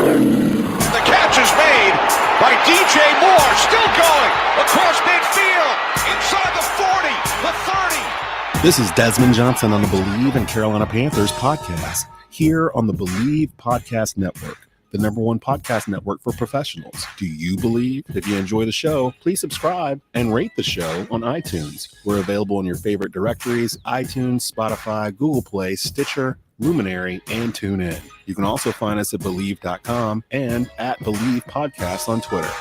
The catch is made by DJ Moore, still going across midfield, inside the 40, the 30. This is Desmond Johnson on the Bleav and Carolina Panthers podcast, here on the Bleav Podcast Network, the #1 podcast network for professionals. Do you believe? If you enjoy the show, please subscribe and rate the show on iTunes. We're available in your favorite directories: iTunes, Spotify, Google Play, Stitcher, Luminary, and TuneIn. You can also find us at Bleav.com and at Bleav Podcast on Twitter.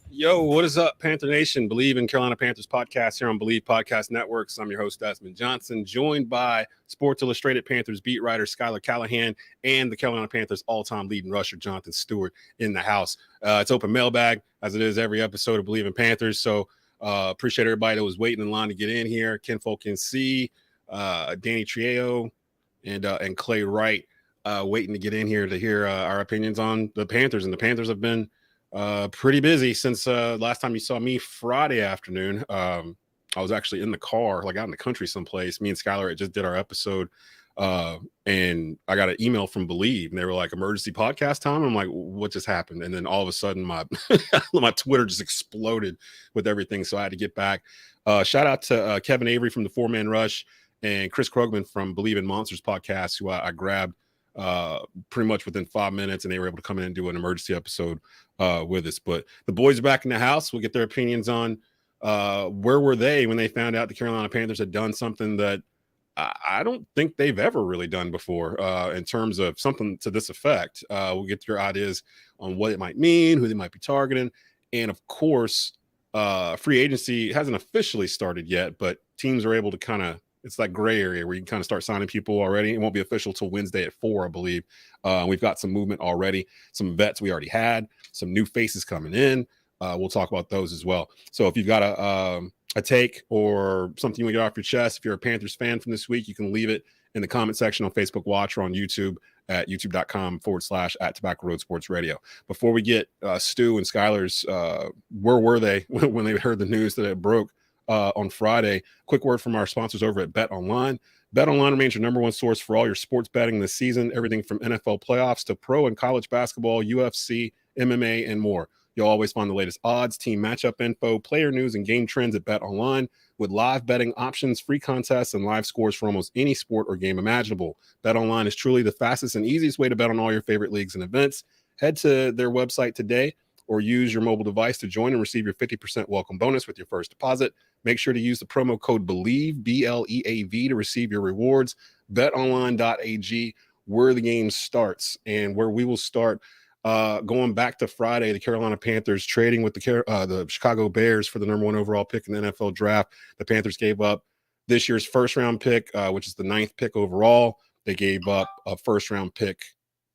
Yo, what is up, Panther Nation? Bleav in Carolina Panthers podcast here on Bleav Podcast Networks. I'm your host, Desmond Johnson, joined by Sports Illustrated Panthers beat writer Schuyler Callihan and the Carolina Panthers all-time leading rusher Jonathan Stewart in the house. It's open mailbag, as it is every episode of Bleav in Panthers. So appreciate everybody that was waiting in line to get in here. Ken Fulkin C, Danny Trieo, and Clay Wright waiting to get in here to hear our opinions on the Panthers. And the Panthers have been pretty busy since last time you saw me Friday afternoon. I was actually in the car, like out in the country someplace. Me and Schuyler just did our episode, and I got an email from Bleav, and they were like, "Emergency podcast time." I'm like, "What just happened?" And then all of a sudden, my my Twitter just exploded with everything, so I had to get back. Shout out to Kevin Avery from the 4-Man Rush and Chris Krogman from Bleav in Monsters podcast, who I grabbed pretty much within 5 minutes, and they were able to come in and do an emergency episode with us. But the boys are back in the house. We'll get their opinions on where were they when they found out the Carolina Panthers had done something that I don't think they've ever really done before in terms of something to this effect. We'll get your ideas on what it might mean, who they might be targeting, and of course, free agency hasn't officially started yet, but teams are able to kind of, it's that gray area where you can kind of start signing people already. It won't be official till Wednesday at 4, I believe. We've got some movement already, some vets we already had, some new faces coming in. We'll talk about those as well. So if you've got a take or something you want to get off your chest, if you're a Panthers fan from this week, you can leave it in the comment section on Facebook Watch or on YouTube at youtube.com/@Tobacco Road Sports Radio. Before we get Stu and Schuyler's, where were they when they heard the news that it broke on Friday? Quick word from our sponsors over at BetOnline. BetOnline remains your #1 source for all your sports betting this season, everything from NFL playoffs to pro and college basketball, UFC, MMA, and more. You'll always find the latest odds, team matchup info, player news, and game trends at BetOnline with live betting options, free contests, and live scores for almost any sport or game imaginable. BetOnline is truly the fastest and easiest way to bet on all your favorite leagues and events. Head to their website today or use your mobile device to join and receive your 50% welcome bonus with your first deposit. Make sure to use the promo code Bleav, BLEAV, to receive your rewards. BetOnline.ag, where the game starts and where we will start. Going back to Friday, the Carolina Panthers trading with the Chicago Bears for the #1 overall pick in the NFL draft. The Panthers gave up this year's first-round pick, which is the 9th pick overall. They gave up a first-round pick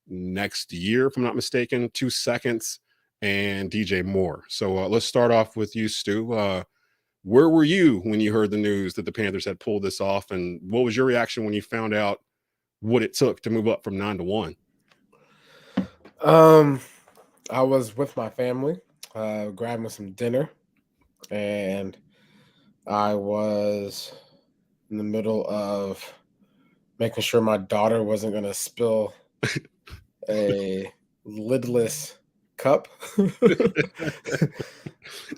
next year, if I'm not mistaken, 2 seconds, and DJ Moore. So let's start off with you, Stu. Where were you when you heard the news that the Panthers had pulled this off, and what was your reaction when you found out what it took to move up from 9 to 1? I was with my family, grabbing some dinner, and I was in the middle of making sure my daughter wasn't going to spill a lidless cup.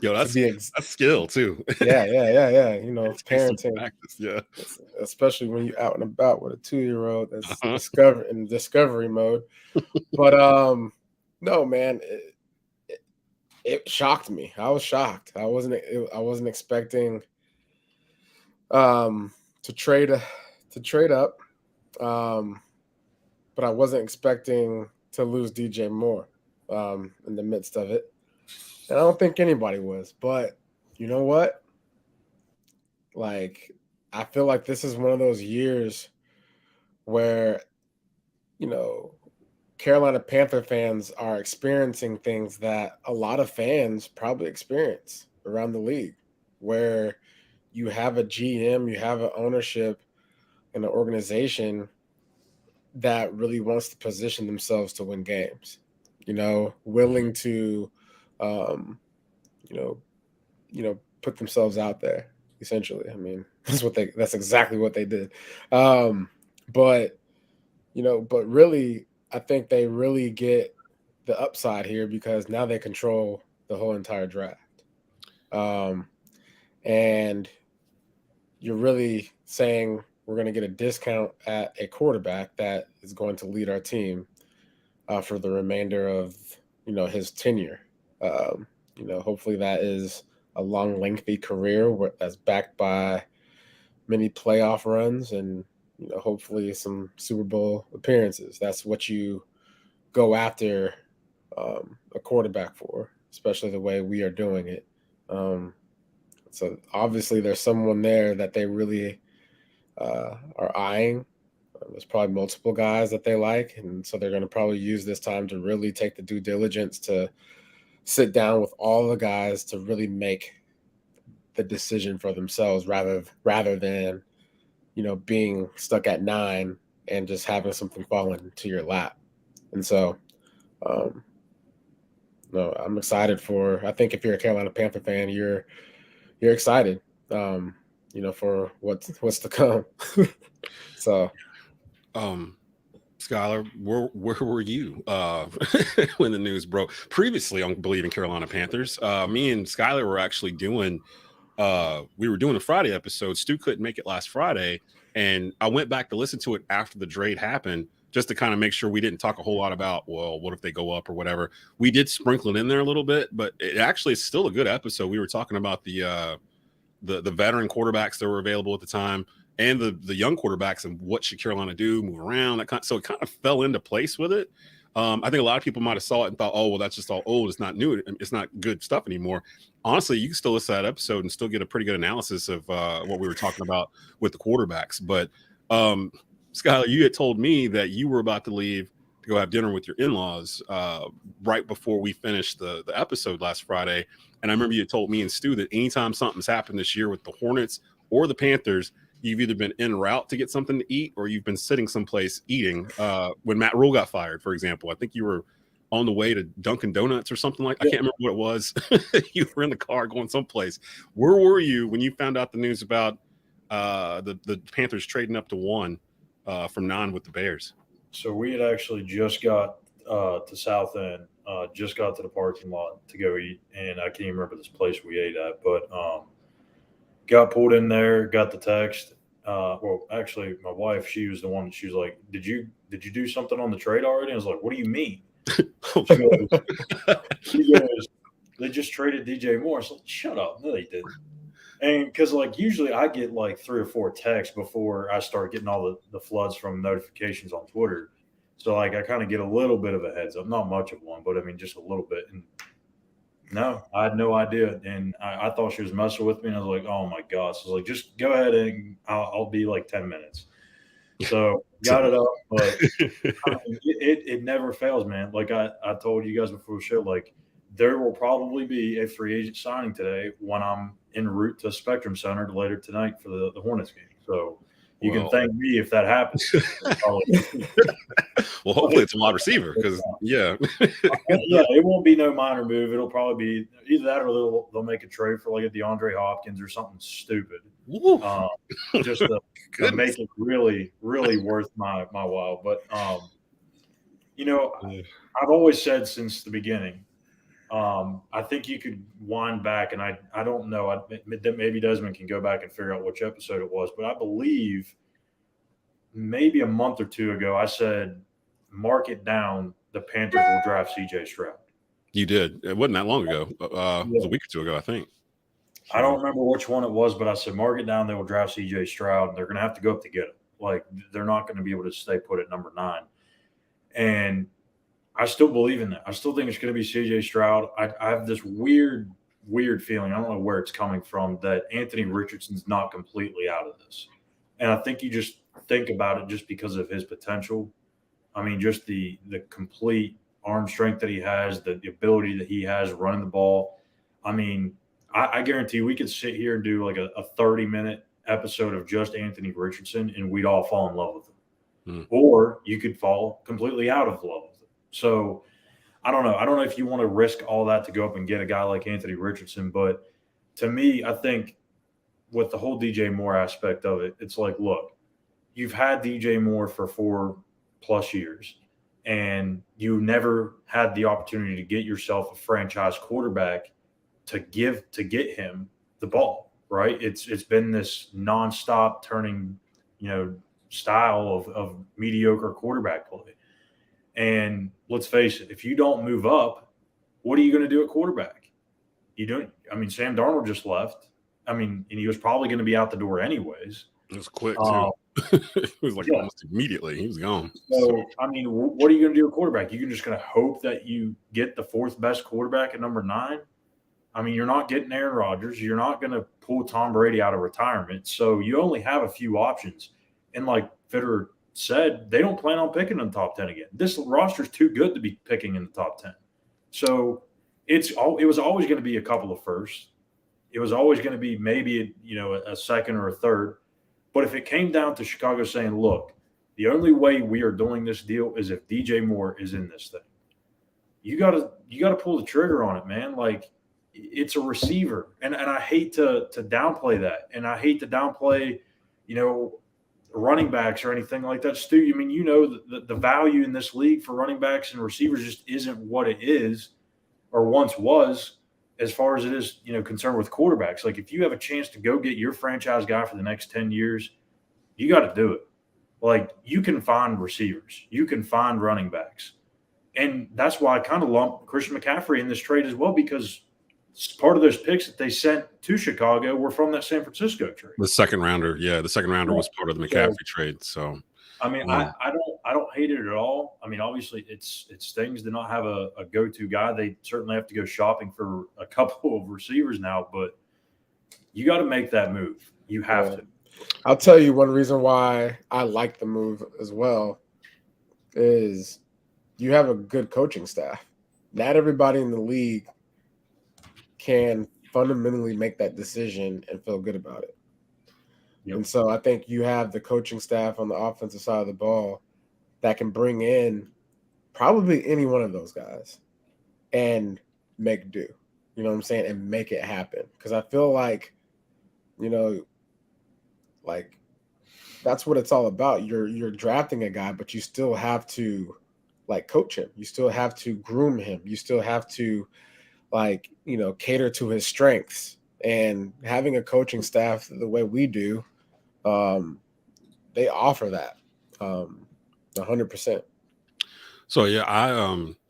Yo, that's skill too. Yeah. You know, parenting. Practice, yeah. Especially when you're out and about with a 2-year-old that's in discovery mode. But no, man, it shocked me. I was shocked. I wasn't expecting to trade up, but I wasn't expecting to lose DJ Moore in the midst of it. And I don't think anybody was. But you know what? Like, I feel like this is one of those years where, you know, Carolina Panther fans are experiencing things that a lot of fans probably experience around the league, where you have a GM, you have an ownership and an organization that really wants to position themselves to win games, you know, willing to, put themselves out there, essentially. I mean, that's exactly what they did. But, but really, I think they really get the upside here because now they control the whole entire draft. And you're really saying we're going to get a discount at a quarterback that is going to lead our team for the remainder of, his tenure. Hopefully that is a long, lengthy career that's backed by many playoff runs and, hopefully some Super Bowl appearances. That's what you go after a quarterback for, especially the way we are doing it. So obviously there's someone there that they really are eyeing. There's probably multiple guys that they like, and so they're going to probably use this time to really take the due diligence to sit down with all the guys to really make the decision for themselves rather than, being stuck at 9 and just having something fall into your lap. And so, no, I'm excited I think if you're a Carolina Panther fan, you're excited, for what's to come. So, Schuyler, where were you when the news broke? Previously on Bleav in Carolina Panthers, me and Schuyler were actually doing we were doing a Friday episode. Stu couldn't make it last Friday, and I went back to listen to it after the trade happened just to kind of make sure we didn't talk a whole lot about, well, what if they go up or whatever. We did sprinkle it in there a little bit, but it actually is still a good episode. We were talking about the veteran quarterbacks that were available at the time and the young quarterbacks and what should Carolina do, move around. So it kind of fell into place with it. I think a lot of people might have saw it and thought, oh, well, that's just all old. It's not new. It's not good stuff anymore. Honestly, you can still listen to that episode and still get a pretty good analysis of what we were talking about with the quarterbacks. But Schuyler, you had told me that you were about to leave to go have dinner with your in-laws right before we finished the episode last Friday. And I remember you had told me and Stu that anytime something's happened this year with the Hornets or the Panthers, you've either been en route to get something to eat or you've been sitting someplace eating. When Matt Rule got fired, for example, I think you were on the way to Dunkin' Donuts or something like that. I can't remember what it was. You were in the car going someplace. Where were you when you found out the news about the Panthers trading up to 1 from 9 with the Bears? So we had actually just got to South End, just got to the parking lot to go eat, and I can't even remember this place we ate at, but got pulled in there, got the text. Well, actually, my wife, she was the one. She was like, "Did you do something on the trade already?" I was like, "What do you mean?" She goes, "They just traded DJ Moore." I was like, "Shut up! No, they didn't." And because usually I get 3 or 4 texts before I start getting all the floods from notifications on Twitter. So I kind of get a little bit of a heads up, not much of one, but I mean just a little bit. And no, I had no idea. And I thought she was messing with me. And I was like, oh my gosh. So I was like, just go ahead and I'll be 10 minutes. So got it up. But I mean, it never fails, man. I told you guys before the show, there will probably be a free agent signing today when I'm en route to Spectrum Center later tonight for the Hornets game. So you can thank me if that happens. Well, hopefully it's a wide receiver because, yeah, it won't be no minor move. It'll probably be either that or they'll make a trade for a DeAndre Hopkins or something stupid, just to make it really, really worth my while. But I've always said since the beginning, I think you could wind back, and I don't know. Maybe Desmond can go back and figure out which episode it was, but I Bleav maybe a month or 2 ago I said, mark it down, the Panthers will draft C.J. Stroud. You did. It wasn't that long ago. It was a week or 2 ago, I think. I don't remember which one it was, but I said, mark it down, they will draft C.J. Stroud, and they're going to have to go up to get him. They're not going to be able to stay put at number 9. And I still Bleav in that. I still think it's going to be C.J. Stroud. I have this weird feeling, I don't know where it's coming from, that Anthony Richardson's not completely out of this. And I think you just think about it just because of his potential. I mean, just the complete arm strength that he has, the ability that he has running the ball. I mean, I guarantee we could sit here and do a 30-minute episode of just Anthony Richardson, and we'd all fall in love with him. Or you could fall completely out of love with him. So I don't know. I don't know if you want to risk all that to go up and get a guy like Anthony Richardson. But to me, I think with the whole DJ Moore aspect of it, it's look, you've had DJ Moore for plus years, and you never had the opportunity to get yourself a franchise quarterback to get him the ball, right? It's been this nonstop turning, style of mediocre quarterback play. And let's face it, if you don't move up, what are you going to do at quarterback? You don't. I mean, Sam Darnold just left. I mean, and he was probably going to be out the door anyways. It was quick too. It was like almost immediately he was gone. So, I mean, what are you going to do at quarterback? You're just going to hope that you get the fourth best quarterback at number 9. I mean, you're not getting Aaron Rodgers. You're not going to pull Tom Brady out of retirement. So you only have a few options. And like Fitterer said, they don't plan on picking in the top 10 again. This roster is too good to be picking in the top 10. So it was always going to be a couple of firsts. It was always going to be maybe a second or a third. But if it came down to Chicago saying, look, the only way we are doing this deal is if DJ Moore is in this thing, you gotta pull the trigger on it, man. Like, it's a receiver. And I hate to downplay that. And I hate to downplay, running backs or anything like that. Stu, I mean, the value in this league for running backs and receivers just isn't what it is or once was, as far as it is, concerned with quarterbacks. Like, if you have a chance to go get your franchise guy for the next 10 years, you got to do it. Like, you can find receivers. You can find running backs. And that's why I kind of lump Christian McCaffrey in this trade as well, because part of those picks that they sent to Chicago were from that San Francisco trade. The second rounder. Yeah, the second rounder was part of the McCaffrey trade. So, I mean, I don't hate it at all. I mean, obviously, it stings to not have a go-to guy. They certainly have to go shopping for a couple of receivers now, but you got to make that move. You have to. I'll tell you one reason why I like the move as well is you have a good coaching staff. Not everybody in the league can fundamentally make that decision and feel good about it. Yep. And so I think you have the coaching staff on the offensive side of the ball that can bring in probably any one of those guys and make do. You know what I'm saying? And make it happen. Because I feel like, like that's what it's all about. You're drafting a guy, but you still have to coach him. You still have to groom him. You still have to cater to his strengths. And having a coaching staff the way we do, they offer that 100%. So yeah,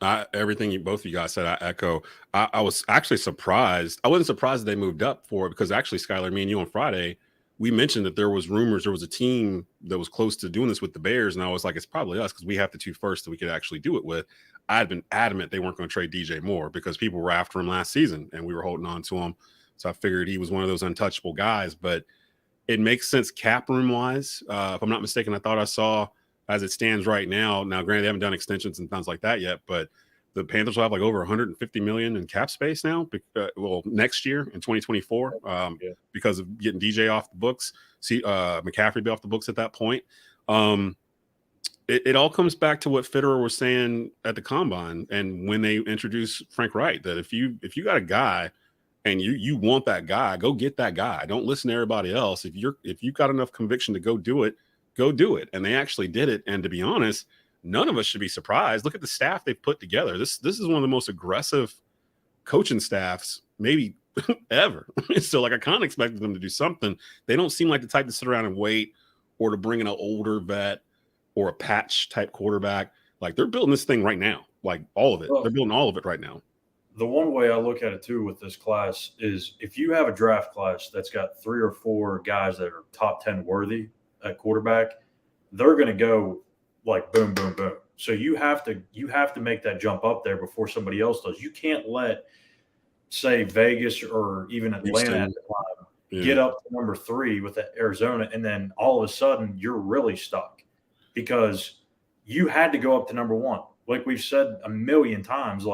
I everything both of you guys said, I echo. I was actually surprised. I wasn't surprised that they moved up for it, because actually, Schuyler, me and you on Friday, we mentioned that there was rumors there was a team that was close to doing this with the Bears, and I was like, it's probably us because we have the 2 firsts that we could actually do it with. I had been adamant they weren't going to trade DJ Moore because people were after him last season, and we were holding on to him. So I figured he was one of those untouchable guys. But it makes sense cap room wise. If I'm not mistaken, I thought I saw, as it stands right now. Now, granted, they haven't done extensions and things like that yet, but the Panthers will have over $150 million in cap space now. Next year in 2024, because of getting DJ off the books. McCaffrey be off the books at that point. It all comes back to what Fitterer was saying at the combine, and when they introduced Frank Wright, that if you got a guy and you want that guy, go get that guy. Don't listen to everybody else. If you've got enough conviction to go do it, go do it. And they actually did it. And to be honest, none of us should be surprised. Look at the staff they've put together. This is one of the most aggressive coaching staffs maybe ever. So I kind of expected them to do something. They don't seem like the type to sit around and wait, or to bring in an older vet or a patch type quarterback. They're building this thing right now. All of it. They're building all of it right now. The one way I look at it too with this class is if you have a draft class that's got 3 or 4 guys that are top 10 worthy at quarterback, they're going to go boom, boom, boom. So you have to make that jump up there before somebody else does. You can't let, say, Vegas or even Atlanta at the time get up to number 3 with Arizona, and then all of a sudden you're really stuck because you had to go up to number 1. Like we've said a million times,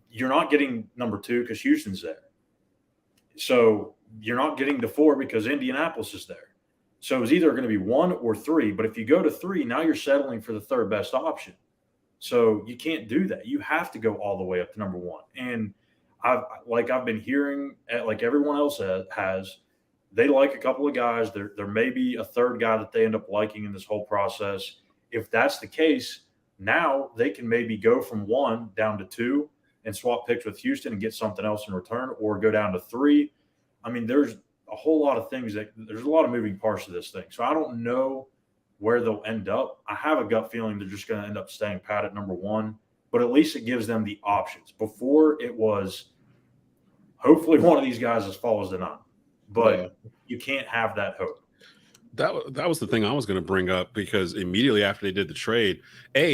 you're not getting number 2 because Houston's there. So you're not getting to 4 because Indianapolis is there. So it's either going to be 1 or 3. But if you go to 3, now you're settling for the third best option. So you can't do that. You have to go all the way up to number 1. And I've been hearing, like everyone else has, they like a couple of guys. There may be a third guy that they end up liking in this whole process. if that's the case, now they can maybe go from 1 down to 2 and swap picks with Houston and get something else in return, or go down to 3. I mean, there's a whole lot of things there's a lot of moving parts to this thing. So I don't know where they'll end up. I have a gut feeling they're just going to end up staying pat at number 1, but at least it gives them the options. Before it was hopefully one of these guys falls to 9, but you can't have that hope. That was the thing I was going to bring up, because immediately after they did the trade,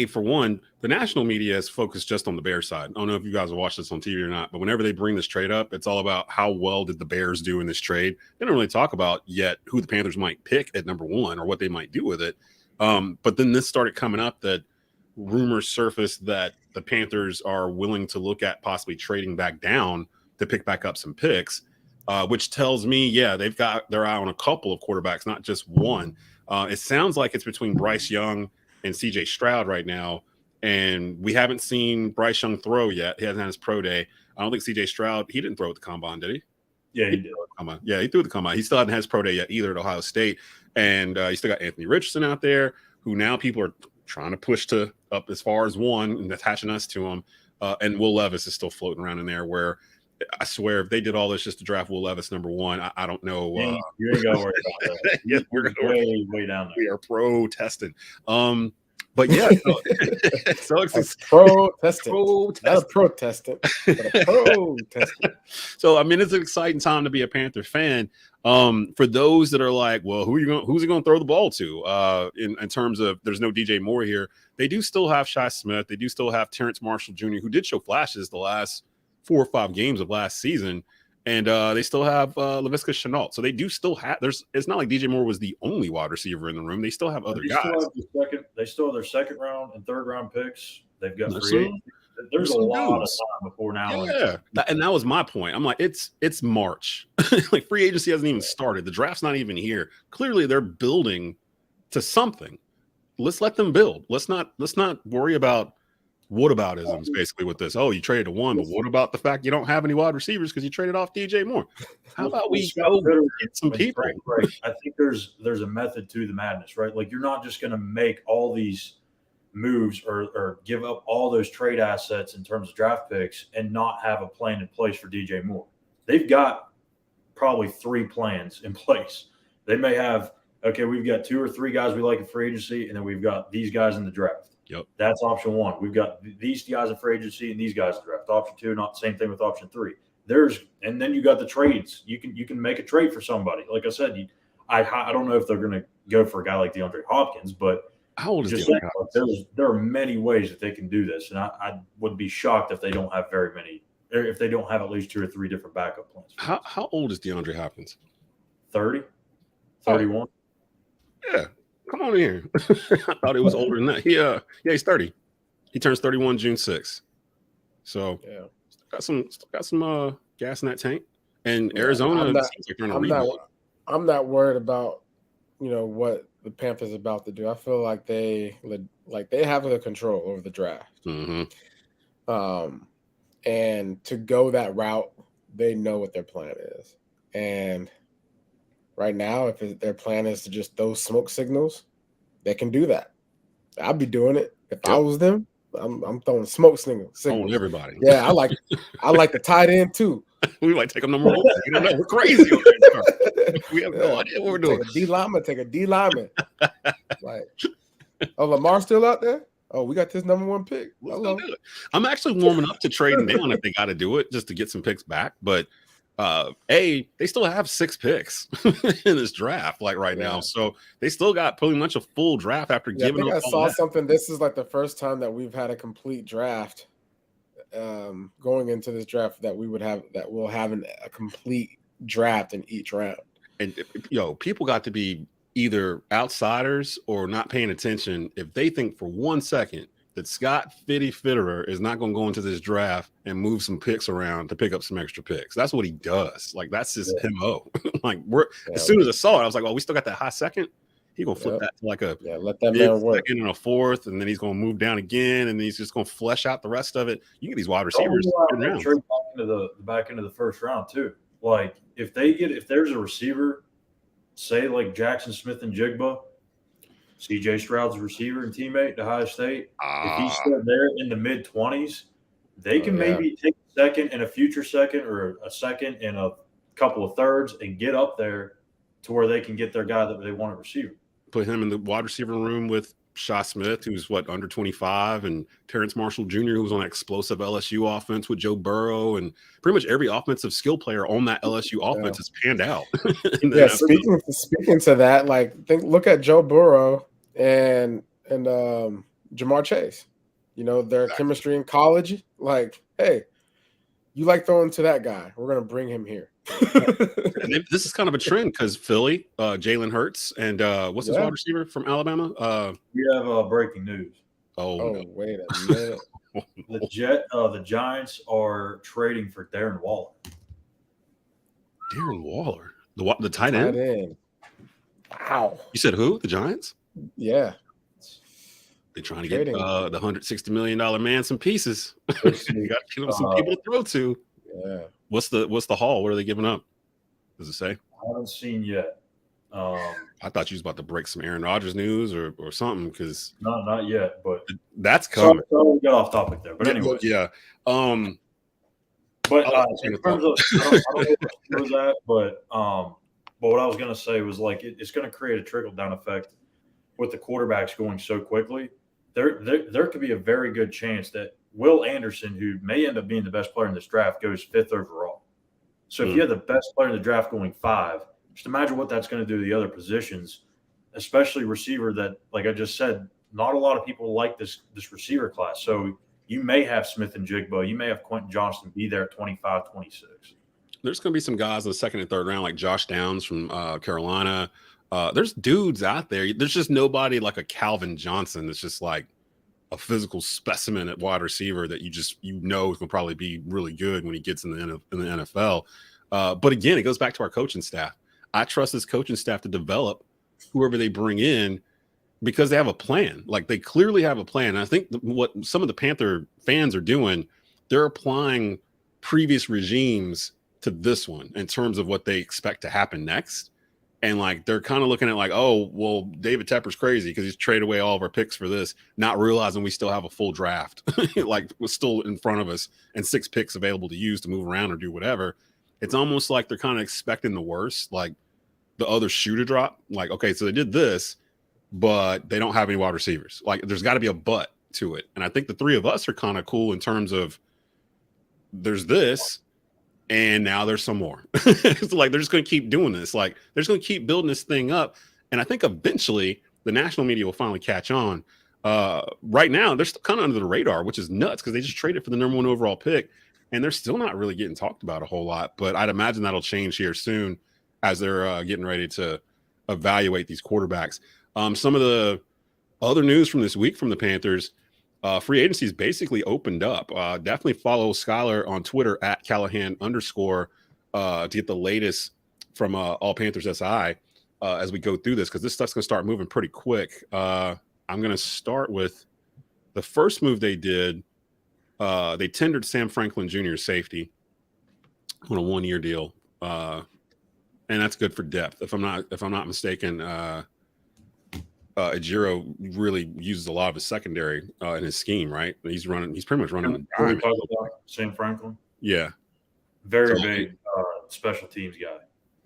for one, the national media is focused just on the Bears side. I don't know if you guys have watched this on TV or not, but whenever they bring this trade up, it's all about how well did the Bears do in this trade. They don't really talk about yet who the Panthers might pick at number 1 or what they might do with it. But then this started coming up that rumors surfaced that the Panthers are willing to look at possibly trading back down to pick back up some picks. Which tells me, they've got their eye on a couple of quarterbacks, not just one. It sounds like it's between Bryce Young and CJ Stroud right now. And we haven't seen Bryce Young throw yet. He hasn't had his pro day. I don't think CJ Stroud, he didn't throw at the combine, did he? Yeah, he did. Yeah, he threw the combine. He still hasn't had his pro day yet either at Ohio State. And you still got Anthony Richardson out there, who now people are trying to push to up as far as 1 and attaching us to him. And Will Levis is still floating around in there, where I swear, if they did all this just to draft Will Levis number 1, I don't know. You ain't got to worry about that. Yeah, we're going to way down there. We are protesting. But yeah, so it's protesting. Not a protestant, but a protestant. So I mean, it's an exciting time to be a Panther fan. For those that are like, well, who's he going to throw the ball to? In terms of, there's no DJ Moore here. They do still have Shi Smith. They do still have Terrence Marshall Jr., who did show flashes the last 4 or 5 games of last season, and they still have Laviska Shenault. So they do still have. It's not like DJ Moore was the only wide receiver in the room. They still have other guys. They still have their 2nd round and 3rd round picks. They've got there's a lot of time before now. Yeah, and that was my point. I'm like, it's March. Like, free agency hasn't even started. The draft's not even here. Clearly, they're building to something. Let's let them build. Let's not worry about whataboutisms basically with this. Oh, you traded to 1, but what about the fact you don't have any wide receivers because you traded off DJ Moore? How about we go get some people? Right. I think there's a method to the madness, right? Like, you're not just going to make all these moves or give up all those trade assets in terms of draft picks and not have a plan in place for DJ Moore. They've got probably 3 plans in place. They may have, okay, we've got 2 or 3 guys we like in free agency, and then we've got these guys in the draft. Yep. That's option 1. We've got these guys in free agency and these guys in draft. Option 2, not the same thing with option 3. And then you got the trades. You can make a trade for somebody. Like I said, I don't know if they're going to go for a guy like DeAndre Hopkins, but how old is DeAndre Hopkins? There are many ways that they can do this, and I would be shocked if they don't have very many, or if they don't have at least 2 or 3 different backup plans. How old is DeAndre Hopkins? 30, 31. Yeah. Come on in here. I thought he was older than that. He's 30. He turns 31 June 6th. So got some gas in that tank. And Arizona, I'm not worried about what the Panthers about to do. I feel like they have the control over the draft. Mm-hmm. And to go that route, they know what their plan is. And right now, if their plan is to just throw smoke signals, they can do that. I'd be doing it if I was them. I'm throwing smoke signals. On everybody. Yeah, I like the tight end too. We might take them number 1. We're crazy. We have no idea what we're doing. Take a D lineman. Like, Lamar's still out there? Oh, we got this number 1 pick. I'm actually warming up to trading down if they got to do it just to get some picks back. But they still have 6 picks in this draft, like right now. So they still got pretty much a full draft after giving up. I saw something. This is like the first time that we've had a complete draft going into this draft that we'll have a complete draft in each round. And people got to be either outsiders or not paying attention if they think for 1 second that Scott Fitterer is not going to go into this draft and move some picks around to pick up some extra picks. That's what he does. Like, that's his MO. Like, as soon as I saw it, I was like, well, we still got that high second. He's going to flip that to like a let that man work. Second and a 4th, and then he's going to move down again, and then he's just going to flesh out the rest of it. You get these wide receivers back into the first round too. Like, if there's a receiver, say like Jackson Smith and Jigba, CJ Stroud's receiver and teammate at Ohio State. If he's Ah, still there in the mid-20s, they can maybe take a second and a future second or a second and a couple of thirds and get up there to where they can get their guy that they want at receiver. put him in the wide receiver room with Shaw Smith, who's under 25, and Terrence Marshall Jr., who was on that explosive LSU offense with Joe Burrow, and pretty much every offensive skill player on that LSU offense has panned out. Yeah, speaking to that, like look at Joe Burrow and Jamar Chase. You know, their chemistry in college. Like, hey, you like throwing to that guy. We're going to bring him here. And this is kind of a trend because Philly, Jalen Hurts, and what's his wide receiver from Alabama? We have breaking news. Oh no. Wait a minute. The Giants are trading for Darren Waller. Darren Waller, the tight end. Wow. You said who? The Giants? Yeah. They're trying to get the $160 million man some pieces. You got to give them some people to throw to. Yeah. What's the haul? What are they giving up? Does it say? I haven't seen yet. I thought you was about to break some Aaron Rodgers news or something because not yet, but that's coming. So we got off topic there, but anyway, yeah. But in terms of, I don't know what was that, but what I was going to say was like it's going to create a trickle down effect with the quarterbacks going so quickly. There could be a very good chance that Will Anderson, who may end up being the best player in this draft, goes 5th overall. So if you have the best player in the draft going 5, just imagine what that's going to do to the other positions, especially receiver that, like I just said, not a lot of people like this receiver class. So you may have Smith and Jigba. You may have Quentin Johnston be there at 25, 26. There's going to be some guys in the 2nd and 3rd round, like Josh Downs from Carolina. There's dudes out there. There's just nobody like a Calvin Johnson that's just like a physical specimen at wide receiver that is going to probably be really good when he gets in the NFL. But again, it goes back to our coaching staff. I trust this coaching staff to develop whoever they bring in because they have a plan. Like they clearly have a plan. And I think what some of the Panther fans are doing, they're applying previous regimes to this one in terms of what they expect to happen next. And like they're kind of looking at like, oh, well, David Tepper's crazy because he's traded away all of our picks for this, not realizing we still have a full draft, like was still in front of us and 6 picks available to use to move around or do whatever. It's almost like they're kind of expecting the worst, like the other shoe to drop. Like, okay, so they did this, but they don't have any wide receivers. Like there's got to be a but to it. And I think the 3 of us are kind of cool in terms of there's this. And now there's some more. It's like they're just going to keep doing this. Like they're just going to keep building this thing up. And I think eventually the national media will finally catch on. Right now, they're still kind of under the radar, which is nuts because they just traded for the number 1 overall pick. And they're still not really getting talked about a whole lot. But I'd imagine that'll change here soon as they're getting ready to evaluate these quarterbacks. Some of the other news from this week from the Panthers, free agency is basically opened up. Definitely follow Schuyler on Twitter at Callihan _ to get the latest from All Panthers SI as we go through this because this stuff's going to start moving pretty quick. I'm going to start with the first move they did. They tendered Sam Franklin Jr. safety on a 1-year deal, and that's good for depth. If I'm not mistaken, Ejiro really uses a lot of his secondary in his scheme, right? He's pretty much running the diamond. Sam Franklin. Yeah. Very big special teams guy.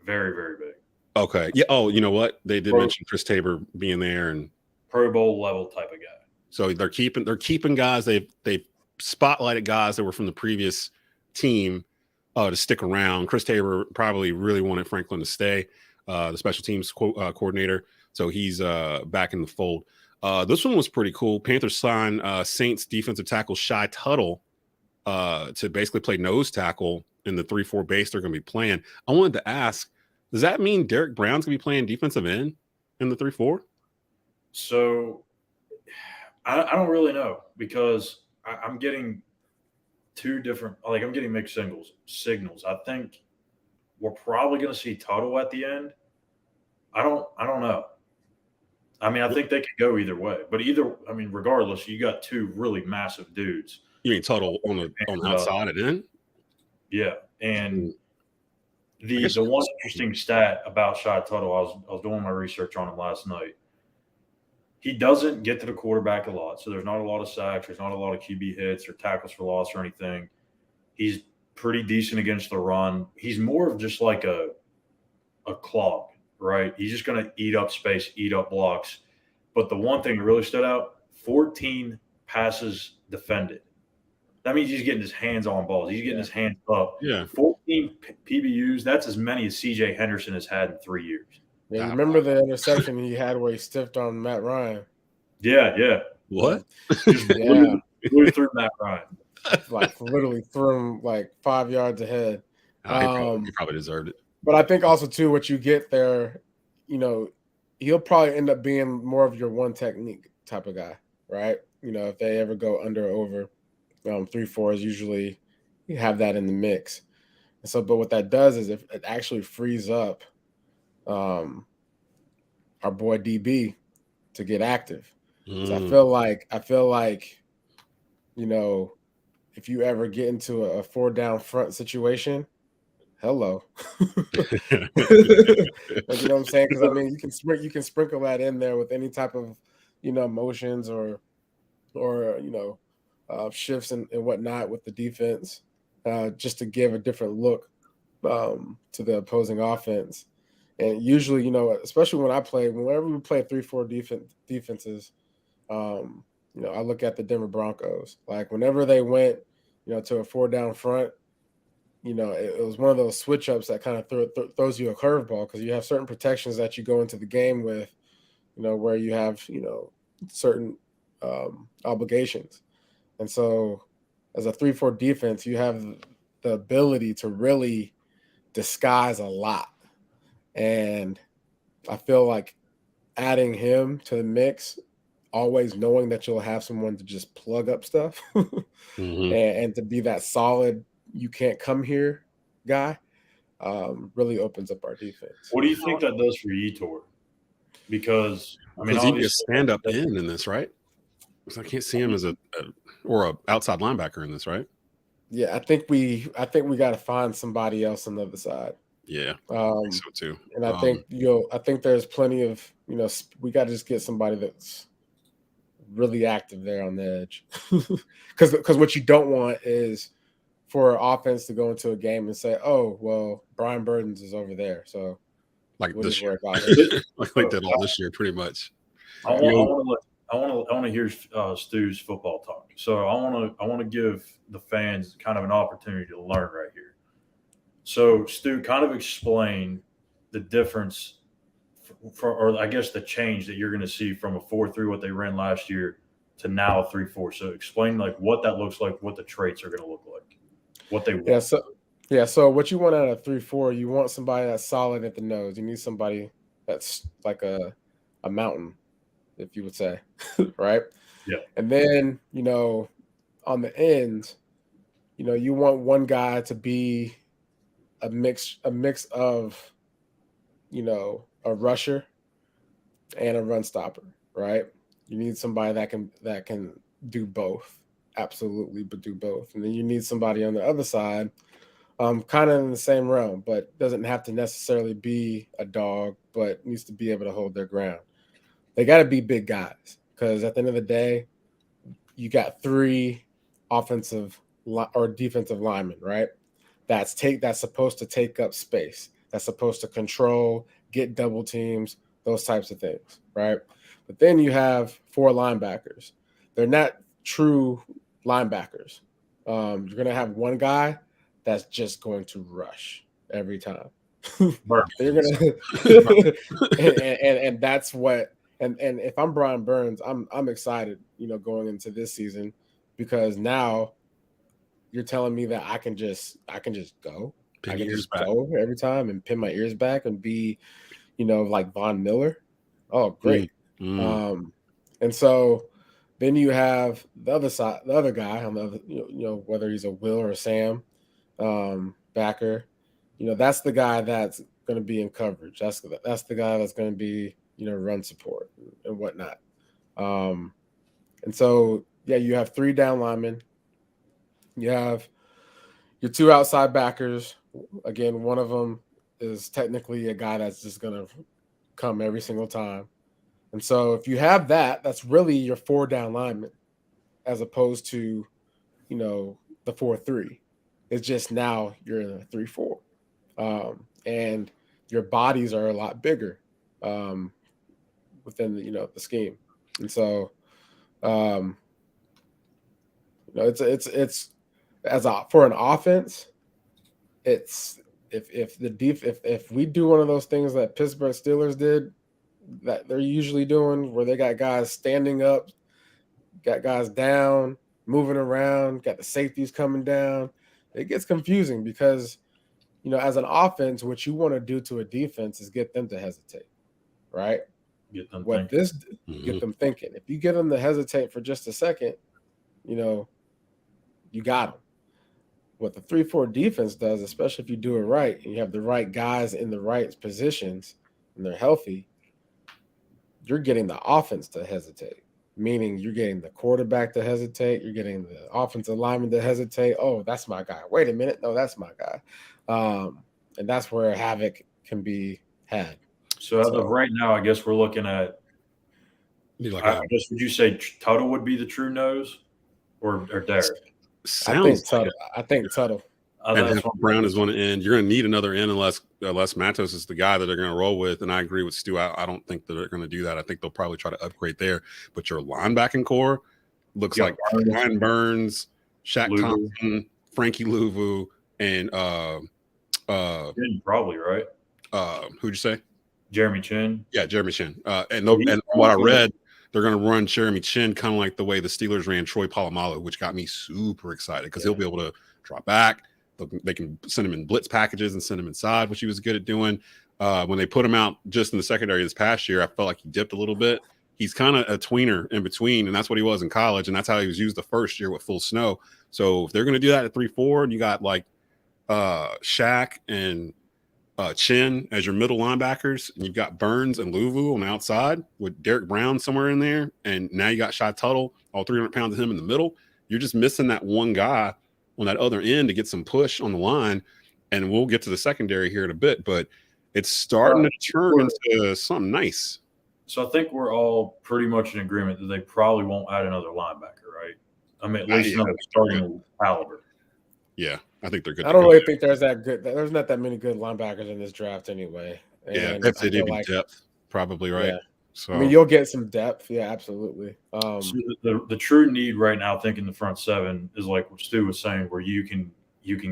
Very, very big. Okay. Yeah. Oh, you know what? They did mention Chris Tabor being there and Pro Bowl level type of guy. So they're keeping guys. They've spotlighted guys that were from the previous team to stick around. Chris Tabor probably really wanted Franklin to stay, the special teams coordinator. So he's back in the fold. This one was pretty cool. Panthers signed Saints defensive tackle Shy Tuttle to basically play nose tackle in the 3-4 base they're going to be playing. I wanted to ask, does that mean Derek Brown's going to be playing defensive end in the 3-4? So I don't really know because I'm getting 2 different, like I'm getting mixed signals. I think we're probably going to see Tuttle at the end. I don't know. I mean, I think they could go either way, but regardless, you got 2 really massive dudes. You mean Tuttle on the outside at end? Yeah, and the one interesting stat about Shy Tuttle, I was doing my research on him last night. he doesn't get to the quarterback a lot. So there's not a lot of sacks. There's not a lot of QB hits or tackles for loss or anything. He's pretty decent against the run. He's more of just like a clog, right? He's just going to eat up space, eat up blocks. But the one thing that really stood out, 14 passes defended. That means he's getting his hands on balls. He's getting his hands up. Yeah. 14 PBUs, that's as many as C.J. Henderson has had in 3 years. Yeah, you remember the interception he had where he stiffed on Matt Ryan? Yeah. What? Yeah. Blew through Matt Ryan. Like literally threw him like 5 yards ahead. He probably deserved it. But I think also too, what you get there, he'll probably end up being more of your one technique type of guy, right? If they ever go under or over, 3-4 is usually you have that in the mix. And so, but what that does is it actually frees up our boy DB to get active. So I feel like, if you ever get into a 4-down front situation, hello. You know what I'm saying? Because I mean, you can sprinkle that in there with any type of motions or shifts and whatnot with the defense, just to give a different look to the opposing offense. And usually, especially whenever we play 3-4 defenses, I look at the Denver Broncos. Like whenever they went, to a 4-down front, it was one of those switch ups that kind of throws you a curveball, because you have certain protections that you go into the game with, where you have, certain obligations. And so as a 3-4 defense, you have the ability to really disguise a lot. And I feel like adding him to the mix, always knowing that you'll have someone to just plug up stuff and to be that solid, you can't come here guy, really opens up our defense. What do you think that does for Yetur? Because I mean, he'd be a stand-up in this, right? Because I can't see him as a outside linebacker in this, right? Yeah, I think we got to find somebody else on the other side. Yeah, I think so too. And I think there's plenty of we got to just get somebody that's really active there on the edge, because what you don't want is for offense to go into a game and say, oh well, Brian Burdens is over there, so like we'll this year, like they did all this year, pretty much. I want to hear Stu's football talk. So I want to give the fans kind of an opportunity to learn right here. So Stu, kind of explain the difference or I guess the change that you're going to see from a 4-3, what they ran last year, to now a 3-4. So explain like what that looks like, what the traits are going to look like, what they want. So what you want out of 3-4, you want somebody that's solid at the nose. You need somebody that's like a mountain, if you would say, right? Yeah. And then, on the end, you want one guy to be a mix of, a rusher and a run stopper, right? You need somebody that can do both, absolutely, but do both. And then you need somebody on the other side, kind of in the same realm, but doesn't have to necessarily be a dog, but needs to be able to hold their ground. They got to be big guys, because at the end of the day, you got 3 offensive or defensive linemen, right? That's supposed to take up space. That's supposed to control, get double teams, those types of things, right? But then you have 4 linebackers. They're not true linebackers. You're going to have one guy that's just going to rush every time. They're going to, and that's what. And if I'm Brian Burns, I'm excited, going into this season, because now you're telling me that I can just go. I can just go every time and pin my ears back and be, like Von Miller. Oh, great. And so then you have the other side, the other guy on the other, whether he's a Will or a Sam backer, that's the guy that's going to be in coverage. That's the guy that's going to be, run support and whatnot. And so, yeah, you have 3 down linemen. You have your 2 outside backers. Again, one of them is technically a guy that's just going to come every single time. And so if you have that, that's really your 4 down lineman as opposed to, the 4-3. It's just now you're in a 3-4. And your bodies are a lot bigger within the scheme. And so it's for an offense, it's if we do one of those things that Pittsburgh Steelers did that they're usually doing, where they got guys standing up, got guys down, moving around, got the safeties coming down, it gets confusing because as an offense, what you want to do to a defense is get them to hesitate, right? Get them Get them thinking. If you get them to hesitate for just a second, you got them. What the 3-4 defense does, especially if you do it right and you have the right guys in the right positions and they're healthy, you're getting the offense to hesitate, meaning you're getting the quarterback to hesitate. You're getting the offensive lineman to hesitate. Oh, that's my guy. Wait a minute. No, that's my guy. And that's where havoc can be had. So as of right now, I guess we're looking at I guess would you say Tuttle would be the true nose or Derek? I think Tuttle. And Brown is one end. You're going to need another end unless Matos is the guy that they're going to roll with. And I agree with Stu. I don't think that they're going to do that. I think they'll probably try to upgrade there. But your linebacking core looks like Ryan Burns, Shaq Thompson, Frankie Louvu, and probably right. Who'd you say? Jeremy Chin. Yeah, Jeremy Chin. And what I read, they're going to run Jeremy Chin kind of like the way the Steelers ran Troy Polamalu, which got me super excited because he'll be able to drop back. They can send him in blitz packages and send him inside, which he was good at doing. When they put him out just in the secondary this past year, I felt like he dipped a little bit. He's kind of a tweener in between, and that's what he was in college, and that's how he was used the first year with full snow. So if they're going to do that at 3-4, and you got like Shaq and Chin as your middle linebackers, and you've got Burns and Louvu on the outside with Derek Brown somewhere in there, and now you got Shy Tuttle, all 300 pounds of him in the middle. You're just missing that one guy on that other end to get some push on the line, and we'll get to the secondary here in a bit, but it's starting to turn into something nice. So I think we're all pretty much in agreement that they probably won't add another linebacker, right? I mean, at least not starting caliber. Yeah, I think they're good. I don't really think there's not that many good linebackers in this draft anyway. And if they did depth, probably, right? Yeah. So I mean, you'll get some depth. Yeah, absolutely. So the true need right now, I think, in the front seven is like what Stu was saying, where you can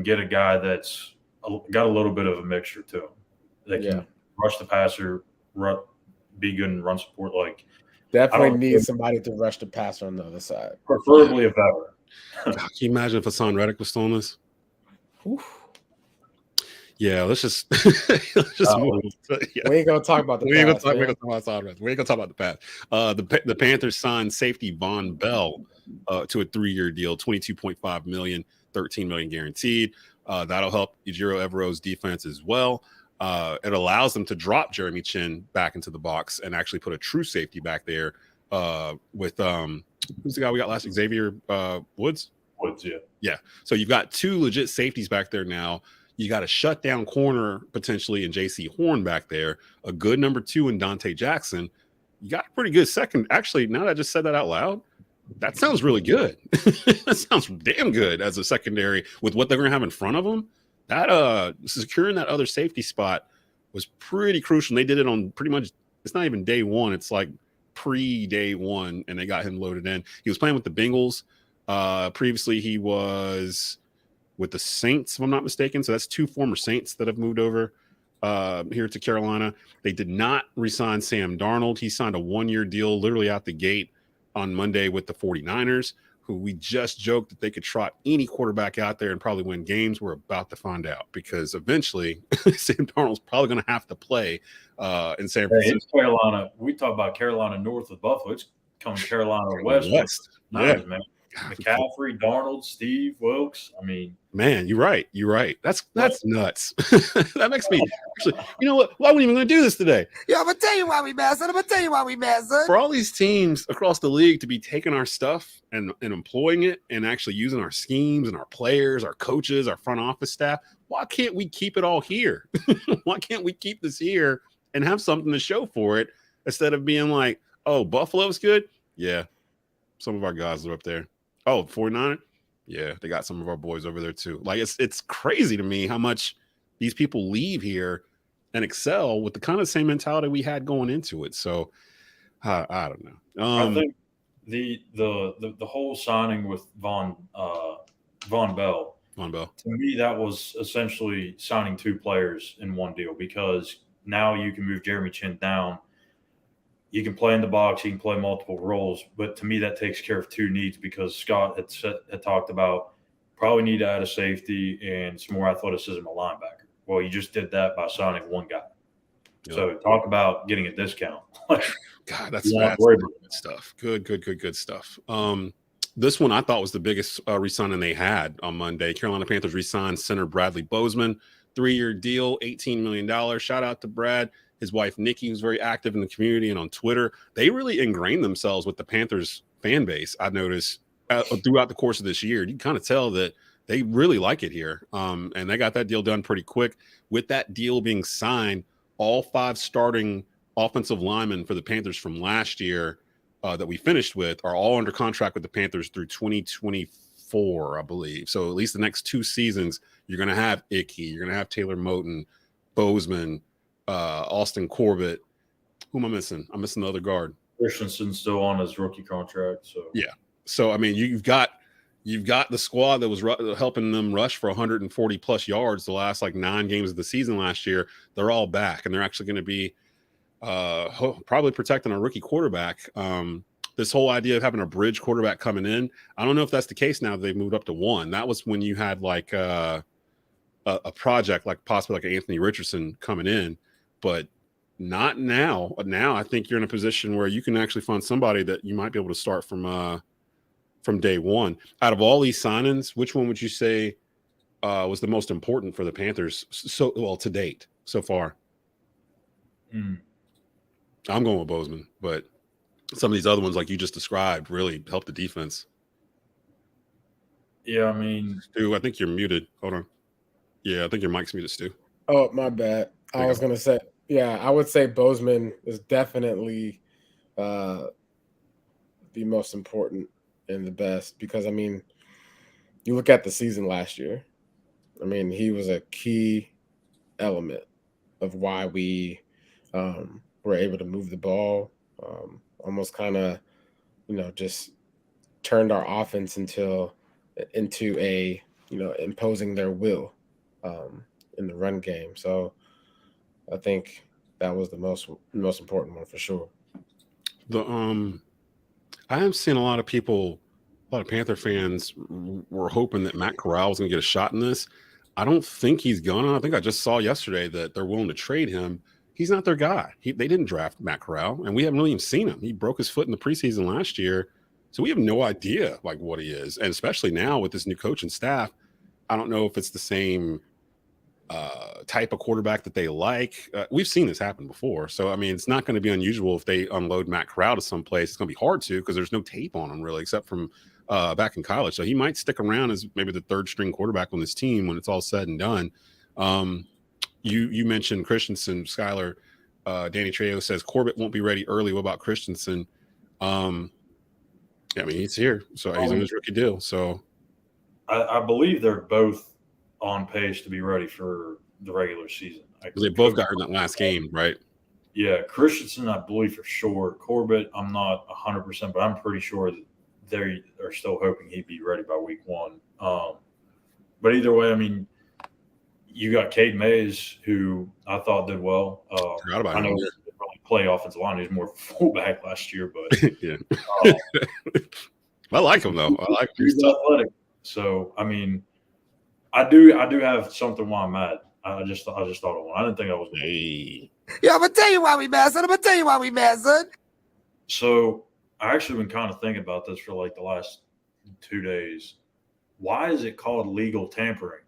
get a guy that's got a little bit of a mixture to him. They can rush the passer, be good in run support. Like definitely need somebody to rush the passer on the other side. Preferably a veteran. Can you imagine if Hassan Reddick was still on this? Oof. Yeah, let's just move. Yeah. We ain't gonna talk about the we ain't gonna talk about the past. The Panthers signed safety Von Bell to a 3-year deal, $22.5 million, $13 million guaranteed. That'll help Ejiro Evero's defense as well. It allows them to drop Jeremy Chin back into the box and actually put a true safety back there with who's the guy we got last? Xavier Woods. Yeah. So you've got 2 legit safeties back there now. You got a shutdown corner potentially in J.C. Horn back there, a good number 2 in Dante Jackson. You got a pretty good second. Actually, now that I just said that out loud, that sounds really good. That sounds damn good as a secondary with what they're going to have in front of them. That securing that other safety spot was pretty crucial. And they did it on pretty much, it's not even day one. It's like pre-day one, and they got him loaded in. He was playing with the Bengals. Previously, he was with the Saints, if I'm not mistaken. So that's 2 former Saints that have moved over here to Carolina. They did not re-sign Sam Darnold. He signed a 1-year deal literally out the gate on Monday with the 49ers, who we just joked that they could trot any quarterback out there and probably win games. We're about to find out because eventually Sam Darnold's probably going to have to play in San Francisco. It's Carolina. We talk about Carolina north of Buffalo. It's coming Carolina west. Yeah. Man. McCaffrey, Darnold, Steve, Wilkes. I mean, man, you're right. That's nuts. That makes me actually. You know what? Why are we even going to do this today? Yeah, I'm gonna tell you why we mad, son. For all these teams across the league to be taking our stuff and employing it and actually using our schemes and our players, our coaches, our front office staff, why can't we keep it all here? Why can't we keep this here and have something to show for it instead of being like, Oh, Buffalo's good? Yeah. Some of our guys are up there. Oh, 49? Yeah, they got some of our boys over there too. Like it's crazy to me how much these people leave here and excel with the kind of same mentality we had going into it. So I don't know. I think the whole signing with Von Bell, to me, that was essentially signing two players in one deal, because now you can move Jeremy Chin down. You can play in the box. He can play multiple roles. But to me, that takes care of two needs, because Scott had talked about probably need to add a safety and some more athleticism at linebacker. Well, you just did that by signing one guy. Yep. So talk about getting a discount. God, that's good stuff. Good stuff. This one I thought was the biggest re-signing they had on Monday. Carolina Panthers re-signed center Bradley Bozeman, 3-year deal, $18 million. Shout out to Brad. His wife, Nikki, who's very active in the community and on Twitter. They really ingrained themselves with the Panthers fan base, I've noticed, throughout the course of this year. You can kind of tell that they really like it here. And they got that deal done pretty quick. With that deal being signed, all 5 starting offensive linemen for the Panthers from last year that we finished with are all under contract with the Panthers through 2024, I believe. So at least the next 2 seasons, you're going to have Ickey, you're going to have Taylor Moton, Bozeman, Austin Corbett. Who am I missing? I'm missing the other guard. Christensen's still on his rookie contract. So yeah. So I mean, you've got the squad that was helping them rush for 140 plus yards the last 9 games of the season last year. They're all back, and they're actually going to be probably protecting a rookie quarterback. This whole idea of having a bridge quarterback coming in, I don't know if that's the case now that they've moved up to 1. That was when you had a project possibly an Anthony Richardson coming in. But not now. Now I think you're in a position where you can actually find somebody that you might be able to start from day one. Out of all these signings, which one would you say was the most important for the Panthers to date so far? I'm going with Bozeman, but some of these other ones, like you just described, really helped the defense. Yeah, I mean, Stu, I think you're muted. Hold on. Yeah, I think your mic's muted, Stu. Oh, my bad. I was going to say, yeah, I would say Bozeman is definitely the most important and the best, because, I mean, you look at the season last year. I mean, he was a key element of why we were able to move the ball, almost kind of, just turned our offense into a, imposing their will in the run game. So I think that was the most important one for sure. I have seen a lot of people, a lot of Panther fans were hoping that Matt Corral was going to get a shot in this. I don't think he's gonna. I think I just saw yesterday that they're willing to trade him. He's not their guy. They didn't draft Matt Corral, and we haven't really even seen him. He broke his foot in the preseason last year, so we have no idea what he is. And especially now with this new coach and staff, I don't know if it's the same type of quarterback that they like. We've seen this happen before. So, I mean, it's not going to be unusual if they unload Matt Corral to someplace. It's going to be hard to, because there's no tape on him really, except from back in college. So he might stick around as maybe the 3rd string quarterback on this team when it's all said and done. You mentioned Christensen, Schuyler. Danny Trejo says Corbett won't be ready early. What about Christensen? I mean, he's here. So he's on his rookie deal. So I believe they're both on pace to be ready for the regular season. They both got hurt in that last game, right? Yeah, Christensen, I believe for sure. Corbett, I'm not 100%, but I'm pretty sure that they are still hoping he'd be ready by week 1. But either way, I mean, you got Cade Mays, who I thought did well. Forgot about him. I know he didn't really play offensive line. He was more fullback last year, but yeah. I like him though. I like him. He's athletic. So I mean, I do have something why I'm mad. I just thought of one. I didn't think I was going to. Yeah, I'm going to tell you why we mad, son. So I actually been kind of thinking about this for the last 2 days. Why is it called legal tampering?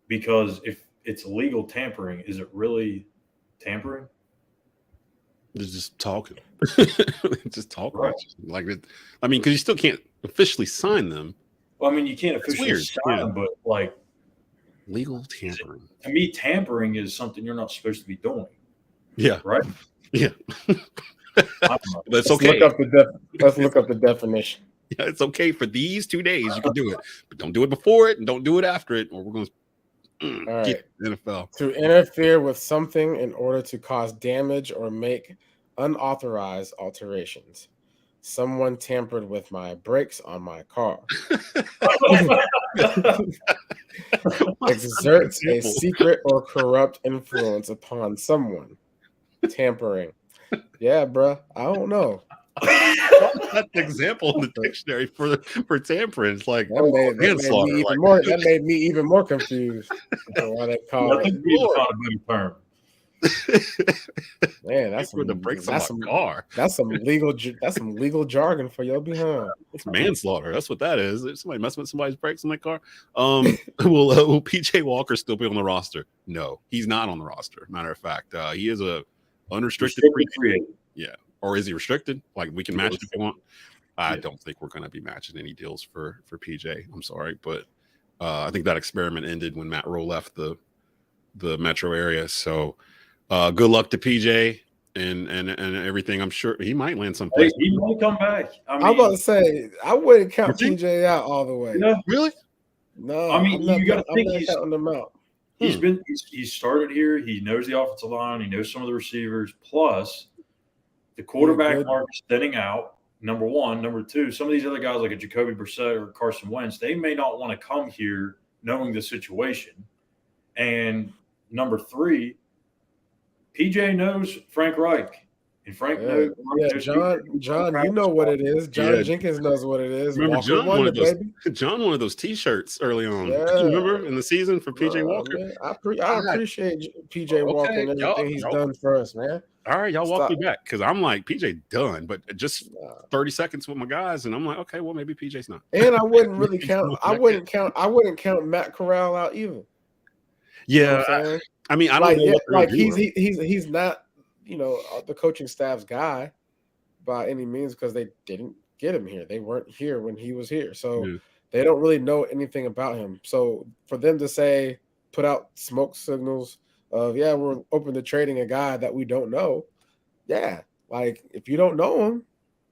Because if it's legal tampering, is it really tampering? They're just talking. Just talking. Right. I mean, because you still can't officially sign them. Well, I mean, you can't officially sign them, but legal tampering. To me, tampering is something you're not supposed to be doing. Yeah. Right? Yeah. But it's Let's okay. Let's look up the definition. Yeah, it's okay for these 2 days. You can do it, but don't do it before it and don't do it after it, or we're going to All get right. NFL. To interfere with something in order to cause damage or make unauthorized alterations. Someone tampered with my brakes on my car. Exerts a secret or corrupt influence upon someone. Tampering. Yeah, bro. I don't know. That's the example in the dictionary for tampering. It's like manslaughter. That made me even more confused. Why they call I think it. we need to find a better term. Man, that's the brakes on my car. That's some legal jargon for your behind. It's manslaughter. That's what that is. If somebody messing with somebody's brakes on their car. Will PJ Walker still be on the roster? No, he's not on the roster. Matter of fact, he is a unrestricted free agent. Yeah. Or is he restricted? Like we can match it if we want. I don't think we're going to be matching any deals for PJ. I'm sorry, but I think that experiment ended when Matt Rowe left the metro area. So good luck to PJ and everything. I'm sure he might land someplace. He might come back. I'm about to say I wouldn't count PJ out all the way. Yeah. Really? No, I mean, you got to think he's counting them out. He's started here. He knows the offensive line. He knows some of the receivers. Plus, the quarterback market's thinning out. Number one. Number two, some of these other guys like a Jacoby Brissett or Carson Wentz, they may not want to come here knowing the situation. And number three, PJ knows Frank Reich. And Frank knows. Yeah, John, you know what it is. John Jenkins knows what it is. Remember John wanted those T-shirts early on. Yeah. Remember in the season for PJ Walker? Man, I appreciate PJ Walker and everything he's done for us, man. All right, y'all walk me back because I'm like PJ done, but just 30 seconds with my guys, and I'm like, okay, well maybe PJ's not. And I wouldn't really count. I wouldn't count Matt Corral out either. Yeah, you know I mean, I don't know what he's not, the coaching staff's guy by any means because they didn't get him here. They weren't here when he was here, so they don't really know anything about him. So for them to put out smoke signals of we're open to trading a guy that we don't know. Yeah, like if you don't know him,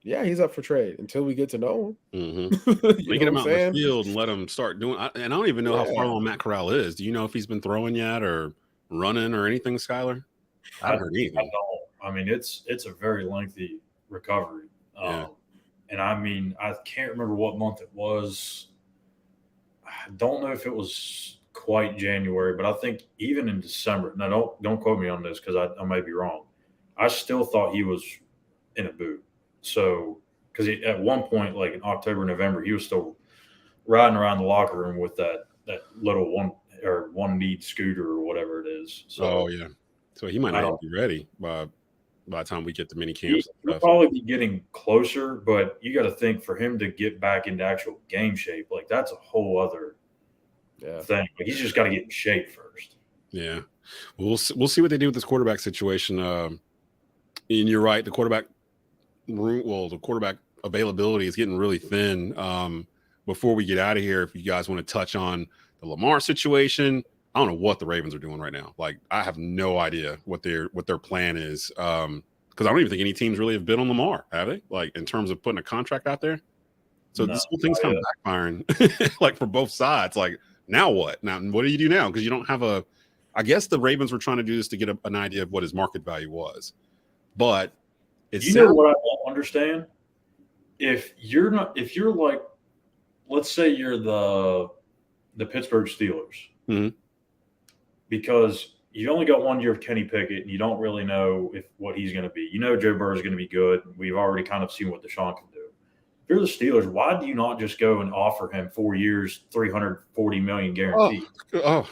he's up for trade until we get to know him. Get him out in the field and let him start doing. And I don't even know how far along Matt Corral is. Do you know if he's been throwing yet or running or anything, Schuyler? I haven't heard anything. I don't. I mean, it's a very lengthy recovery. And I mean, I can't remember what month it was. I don't know if it was quite January, but I think even in December. Now, don't quote me on this because I may be wrong. I still thought he was in a boot. So, because at one point, like in October, November, he was still riding around the locker room with that little one knee scooter or whatever it is. So, so he might not be ready by the time we get to mini camps. He'll probably be getting closer, but you got to think for him to get back into actual game shape, like that's a whole other thing. Like he's just got to get in shape first. Yeah, we'll see what they do with this quarterback situation. And you're right, the quarterback availability is getting really thin. Before we get out of here, if you guys want to touch on the Lamar situation, I don't know what the Ravens are doing right now. Like, I have no idea what their plan is. Because I don't even think any teams really have bid on Lamar, have they? Like, in terms of putting a contract out there. So this whole thing's kind of backfiring, like for both sides. Like, now what? Now, what do you do now? Because you don't have I guess the Ravens were trying to do this to get an idea of what his market value was. But know what I don't understand? If you're like, let's say you're the Pittsburgh Steelers. Mm-hmm. Because you only got 1 year of Kenny Pickett, and you don't really know what he's going to be. You know Joe Burrow is going to be good. We've already kind of seen what Deshaun can do. If you're the Steelers, why do you not just go and offer him 4 years, $340 million guaranteed? Because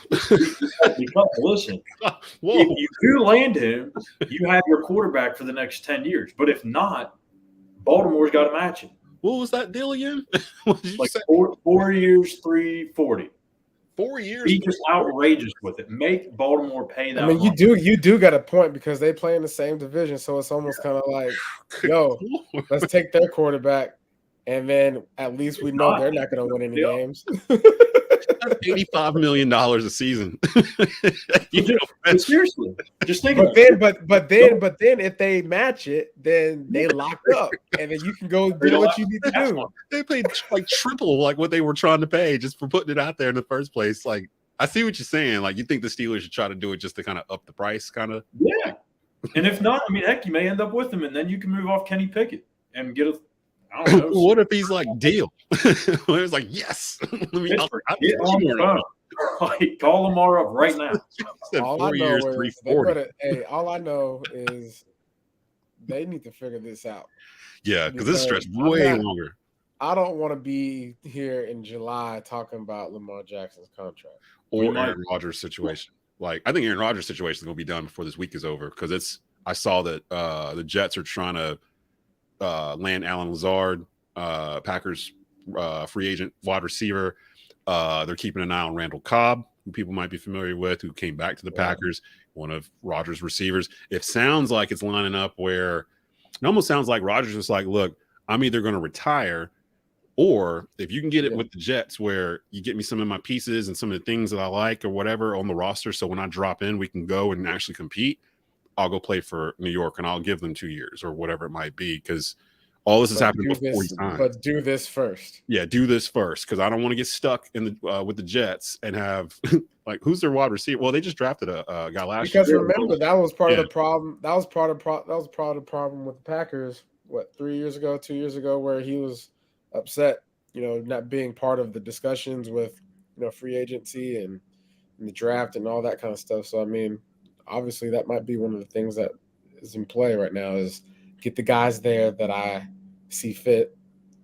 listen, if you do land him, you have your quarterback for the next 10 years. But if not, Baltimore's got to match him. What was that deal again? Like 4 years, 340. 4 years. Be just outrageous with it. Make Baltimore pay that. I mean, you do got a point because they play in the same division, so it's almost kind of like, let's take their quarterback, and then at least we know they're not going to win any games. $85 million a season. Seriously, just think But about it. but then if they match it, then they lock up, and then you can go do what you need to do. They paid like triple like what they were trying to pay just for putting it out there in the first place. Like, I see what you're saying. Like, you think the Steelers should try to do it just to kind of up the price, kind of. Yeah. And if not, I mean, heck, you may end up with him, and then you can move off Kenny Pickett and get a. I don't know. What if he's like, deal? It's like, yes. Get on the phone. Like, call Lamar up right now. All I know is all I know is they need to figure this out. Yeah, because this stretch way longer. I don't want to be here in July talking about Lamar Jackson's contract or Aaron Rodgers' situation. Like, I think Aaron Rodgers' situation is going to be done before this week is over, because I saw that the Jets are trying to land Alan Lazard, Packers free agent wide receiver. They're keeping an eye on Randall Cobb, who people might be familiar with, who came back to the Packers, one of Rodgers' receivers. It sounds like it's lining up where it almost sounds like Rodgers is like, look, I'm either going to retire, or if you can get it with the Jets where you get me some of my pieces and some of the things that I like or whatever on the roster, so when I drop in, we can go and actually compete, I'll go play for New York and I'll give them 2 years or whatever it might be, because all this is happening before time. But do this first. Yeah, do this first, because I don't want to get stuck in the with the Jets and have like, who's their wide receiver? Well, they just drafted a guy last year. Because remember, that was part of the problem. That was part of the problem with the Packers. What, 2 years ago, where he was upset, not being part of the discussions with free agency and the draft and all that kind of stuff. So I mean, obviously that might be one of the things that is in play right now, is get the guys there that I see fit,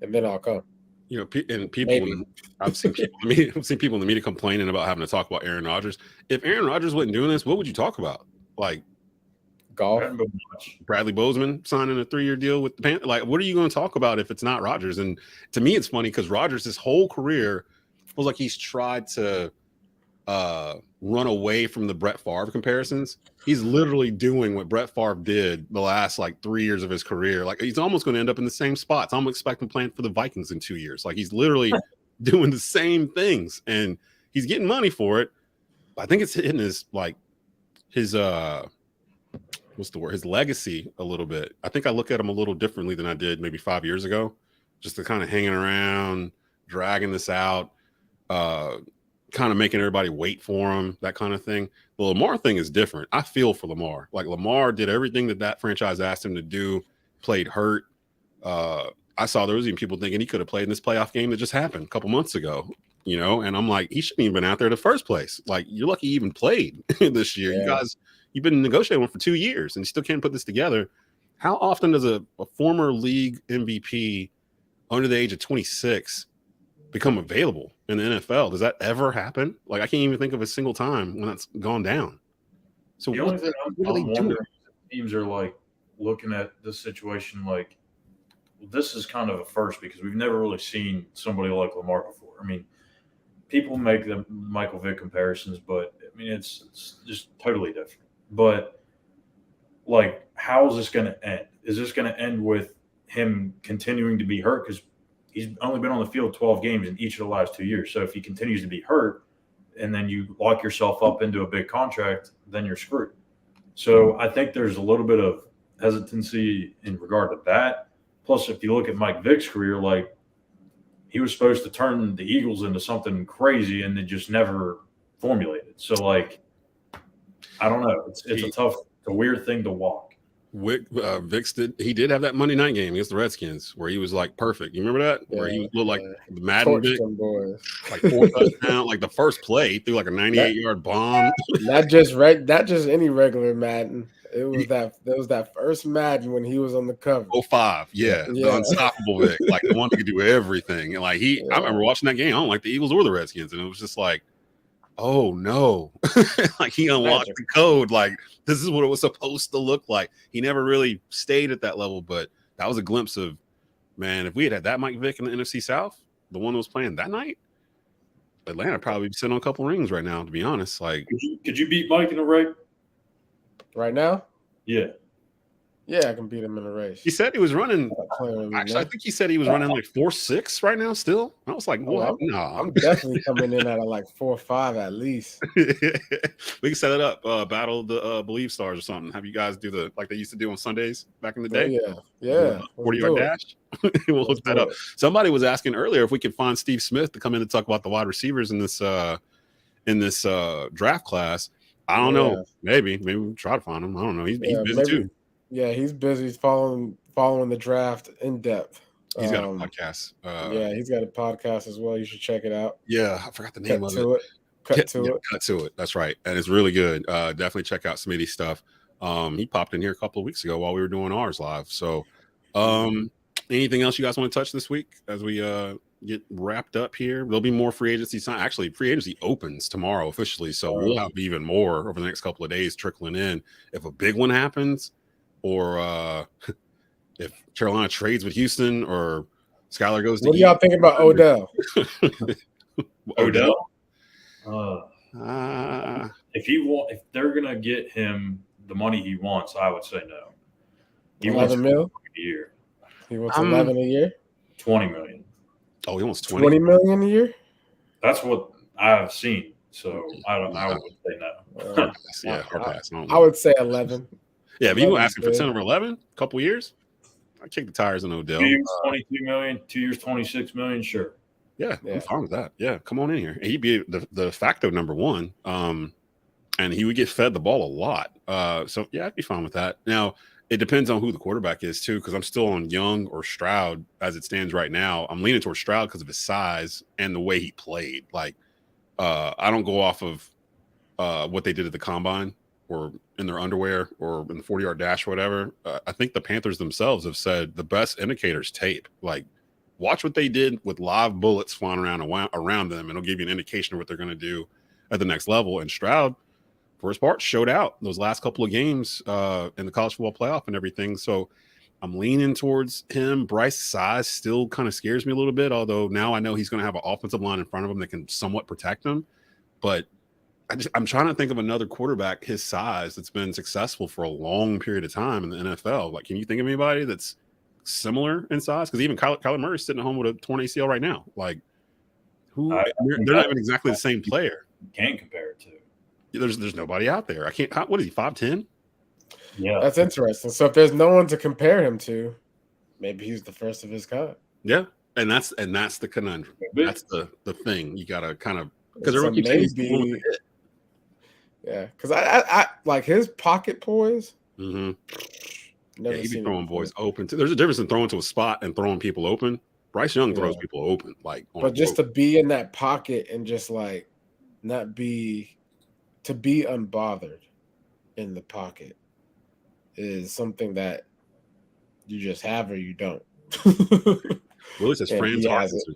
and then I'll come. And people, I've seen people in the media complaining about having to talk about Aaron Rodgers. If Aaron Rodgers wasn't doing this, what would you talk about? Like golf, Bradley Bozeman signing a 3-year deal with the Panthers. Like, what are you going to talk about if it's not Rodgers? And to me, it's funny because Rodgers, his whole career, feels like he's tried to run away from the Brett Favre comparisons. He's literally doing what Brett Favre did the last 3 years of his career. Like, he's almost going to end up in the same spots. I'm expecting playing for the Vikings in 2 years. Like, he's literally doing the same things, and he's getting money for it. But I think it's hitting his his legacy a little bit. I think I look at him a little differently than I did maybe 5 years ago. Just the kind of hanging around, dragging this out, kind of making everybody wait for him, that kind of thing. The Lamar thing is different. I feel for Lamar. Like, Lamar did everything that franchise asked him to do, played hurt. I saw there was even people thinking he could have played in this playoff game that just happened a couple months ago, and I'm like, he shouldn't even been out there in the first place. Like, you're lucky he even played this year. Yeah. You've been negotiating for 2 years and you still can't put this together. How often does a former league MVP under the age of 26 become available in the NFL? Does that ever happen? Like, I can't even think of a single time when that's gone down. So the only thing I'm wondering, teams are like looking at this situation like, this is kind of a first, because we've never really seen somebody like Lamar before. I mean, people make the Michael Vick comparisons, but I mean, it's just totally different. But like, how is this going to end? Is this going to end with him continuing to be hurt? Because he's only been on the field 12 games in each of the last 2 years. So if he continues to be hurt and then you lock yourself up into a big contract, then you're screwed. So I think there's a little bit of hesitancy in regard to that. Plus, if you look at Mike Vick's career, like, he was supposed to turn the Eagles into something crazy and it just never formulated. So, like, I don't know. It's a weird thing to walk. Vicks did have that Monday night game against the Redskins where he was like perfect. You remember that? Where he looked like the Madden Vick, like 4 touchdowns, like the first play, he threw like a 98-yard bomb. Not just any regular Madden. It was that first Madden when he was on the cover. 05, the unstoppable Vick, like the one that could do everything. And like I remember watching that game. I don't like the Eagles or the Redskins, and it was just like, oh no, like he unlocked the code. Like, this is what it was supposed to look like. He never really stayed at that level, but that was a glimpse of, man, if we had that Mike Vick in the NFC South, the one that was playing that night, Atlanta probably be sitting on a couple rings right now, to be honest. Like, could you beat Mike in a race? Right now? Yeah. Yeah, I can beat him in a race. He said he was running. Clearly, Actually, I think he said he was running like 4.6 right now. Still, I was like, what? No, I'm definitely coming in at like 4.5 at least. We can set it up. Battle of the Bleav stars or something. Have you guys do the like they used to do on Sundays back in the day? Yeah. 40-yard dash. We'll hook that up. Somebody was asking earlier if we could find Steve Smith to come in and talk about the wide receivers in this draft class. I don't know. Maybe we'll try to find him. I don't know. He's busy too. Yeah, he's busy. He's following the draft in depth. He's got a podcast. He's got a podcast as well. You should check it out. Yeah, I forgot the name of it. Cut to it. That's right. And it's really good. Definitely check out Smitty's stuff. He popped in here a couple of weeks ago while we were doing ours live. So anything else you guys want to touch this week as we get wrapped up here? There'll be more free agency sign. Actually, free agency opens tomorrow officially. So we'll have even more over the next couple of days trickling in. If a big one happens, or if Carolina trades with Houston, or Schuyler goes to what do y'all think about Odell? Odell? If they're gonna get him the money he wants, I would say no. He wants $11 million a year. He wants 11 a year. 20 million. Oh, he wants 20 million a year. That's what I've seen. So I would say no. Hard pass. I would say 11. Yeah, but you asking for 10 over 11? A couple years? I kick the tires on Odell. 2 years, 22 million. 2 years, 26 million. Sure. Yeah, I'm fine with that. Yeah, come on in here. He'd be the de facto number one. And he would get fed the ball a lot. So yeah, I'd be fine with that. Now, it depends on who the quarterback is too, because I'm still on Young or Stroud as it stands right now. I'm leaning towards Stroud because of his size and the way he played. Like, I don't go off of what they did at the combine or in their underwear or in the 40-yard dash or whatever. I think the Panthers themselves have said the best indicator is tape. Like, watch what they did with live bullets flying around them, and it'll give you an indication of what they're going to do at the next level. And Stroud, for his part, showed out those last couple of games in the college football playoff and everything. So I'm leaning towards him. Bryce's size still kind of scares me a little bit, although now I know he's going to have an offensive line in front of him that can somewhat protect him. But I'm trying to think of another quarterback his size that's been successful for a long period of time in the NFL. Like, can you think of anybody that's similar in size? Because even Kyler Murray's sitting at home with a torn ACL right now. Like, they're not even exactly the same player. You can't compare it to. There's nobody out there. I can't. What is he? 5'10"? Yeah, that's interesting. So if there's no one to compare him to, maybe he's the first of his kind. Yeah, and that's the conundrum. That's the thing you gotta kind of, because everyone keeps saying yeah, because I like his pocket poise. Mm-hmm. Yeah, he'd be throwing boys open. There's a difference in throwing to a spot and throwing people open. Bryce Young throws people open, like. But just to be in that pocket and just like not be. To be unbothered in the pocket is something that you just have or you don't. Willie says Fran Tarkenton.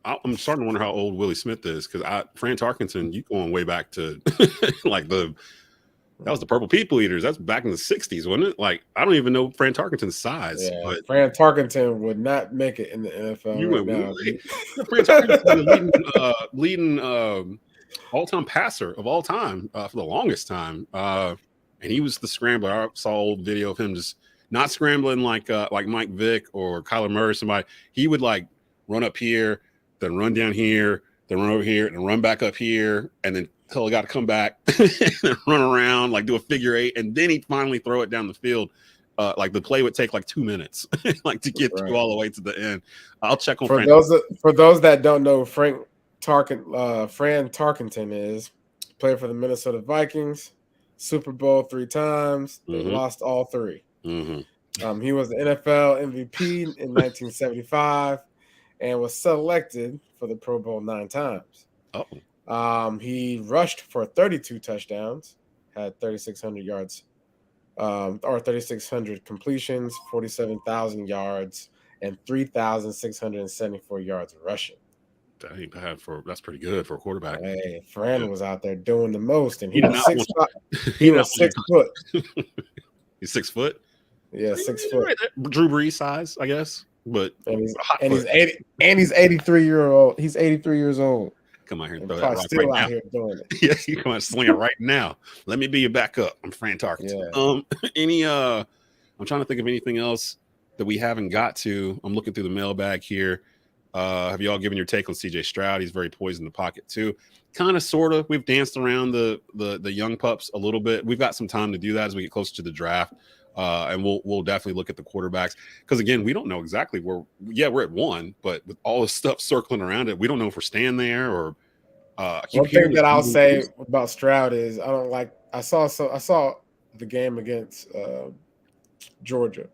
I'm starting to wonder how old Willie Smith is, because Fran Tarkenton, you going way back to like that was the Purple People Eaters. That's back in the 60s, wasn't it? Like, I don't even know Fran Tarkenton's size. Yeah, but Fran Tarkenton would not make it in the NFL. You went now. Fran Tarkenton, leading all-time passer of all time for the longest time, and he was the scrambler. I saw an old video of him just not scrambling like Mike Vick or Kyler Murray. Somebody, he would like run up here, then run down here, then run over here, and run back up here, and then till he got to come back and run around, like do a figure eight, and then he'd finally throw it down the field. Like the play would take like 2 minutes, like to get through all the way to the end. I'll check on for those that don't know Fran Tarkenton is played for the Minnesota Vikings, Super Bowl 3 times. They lost all 3. Mm-hmm. He was the NFL MVP in 1975 and was selected for the Pro Bowl 9 times. He rushed for 32 touchdowns, had 3,600 yards, or 3,600 completions, 47,000 yards, and 3,674 yards rushing. That ain't bad that's pretty good for a quarterback. Hey, Fran was out there doing the most, and he was 6 foot. He's 6 foot. Yeah, 6 foot. Right, Drew Brees size, I guess. But he's 83 years old. He's 83 years old. Come out here and throw that rock still right out now. Here doing it. Yeah, you come out sling it right now. Let me be your backup. I'm Fran Tarkenton. Yeah. Any I'm trying to think of anything else that we haven't got to. I'm looking through the mailbag here. Have you all given your take on CJ Stroud? He's very poised in the pocket too. Kind of, sort of. We've danced around the young pups a little bit. We've got some time to do that as we get closer to the draft. And we'll definitely look at the quarterbacks because, again, we don't know exactly where. Yeah, we're at 1, but with all the stuff circling around it, we don't know if we're staying there or. One thing that I'll say about Stroud is I saw the game against Georgia,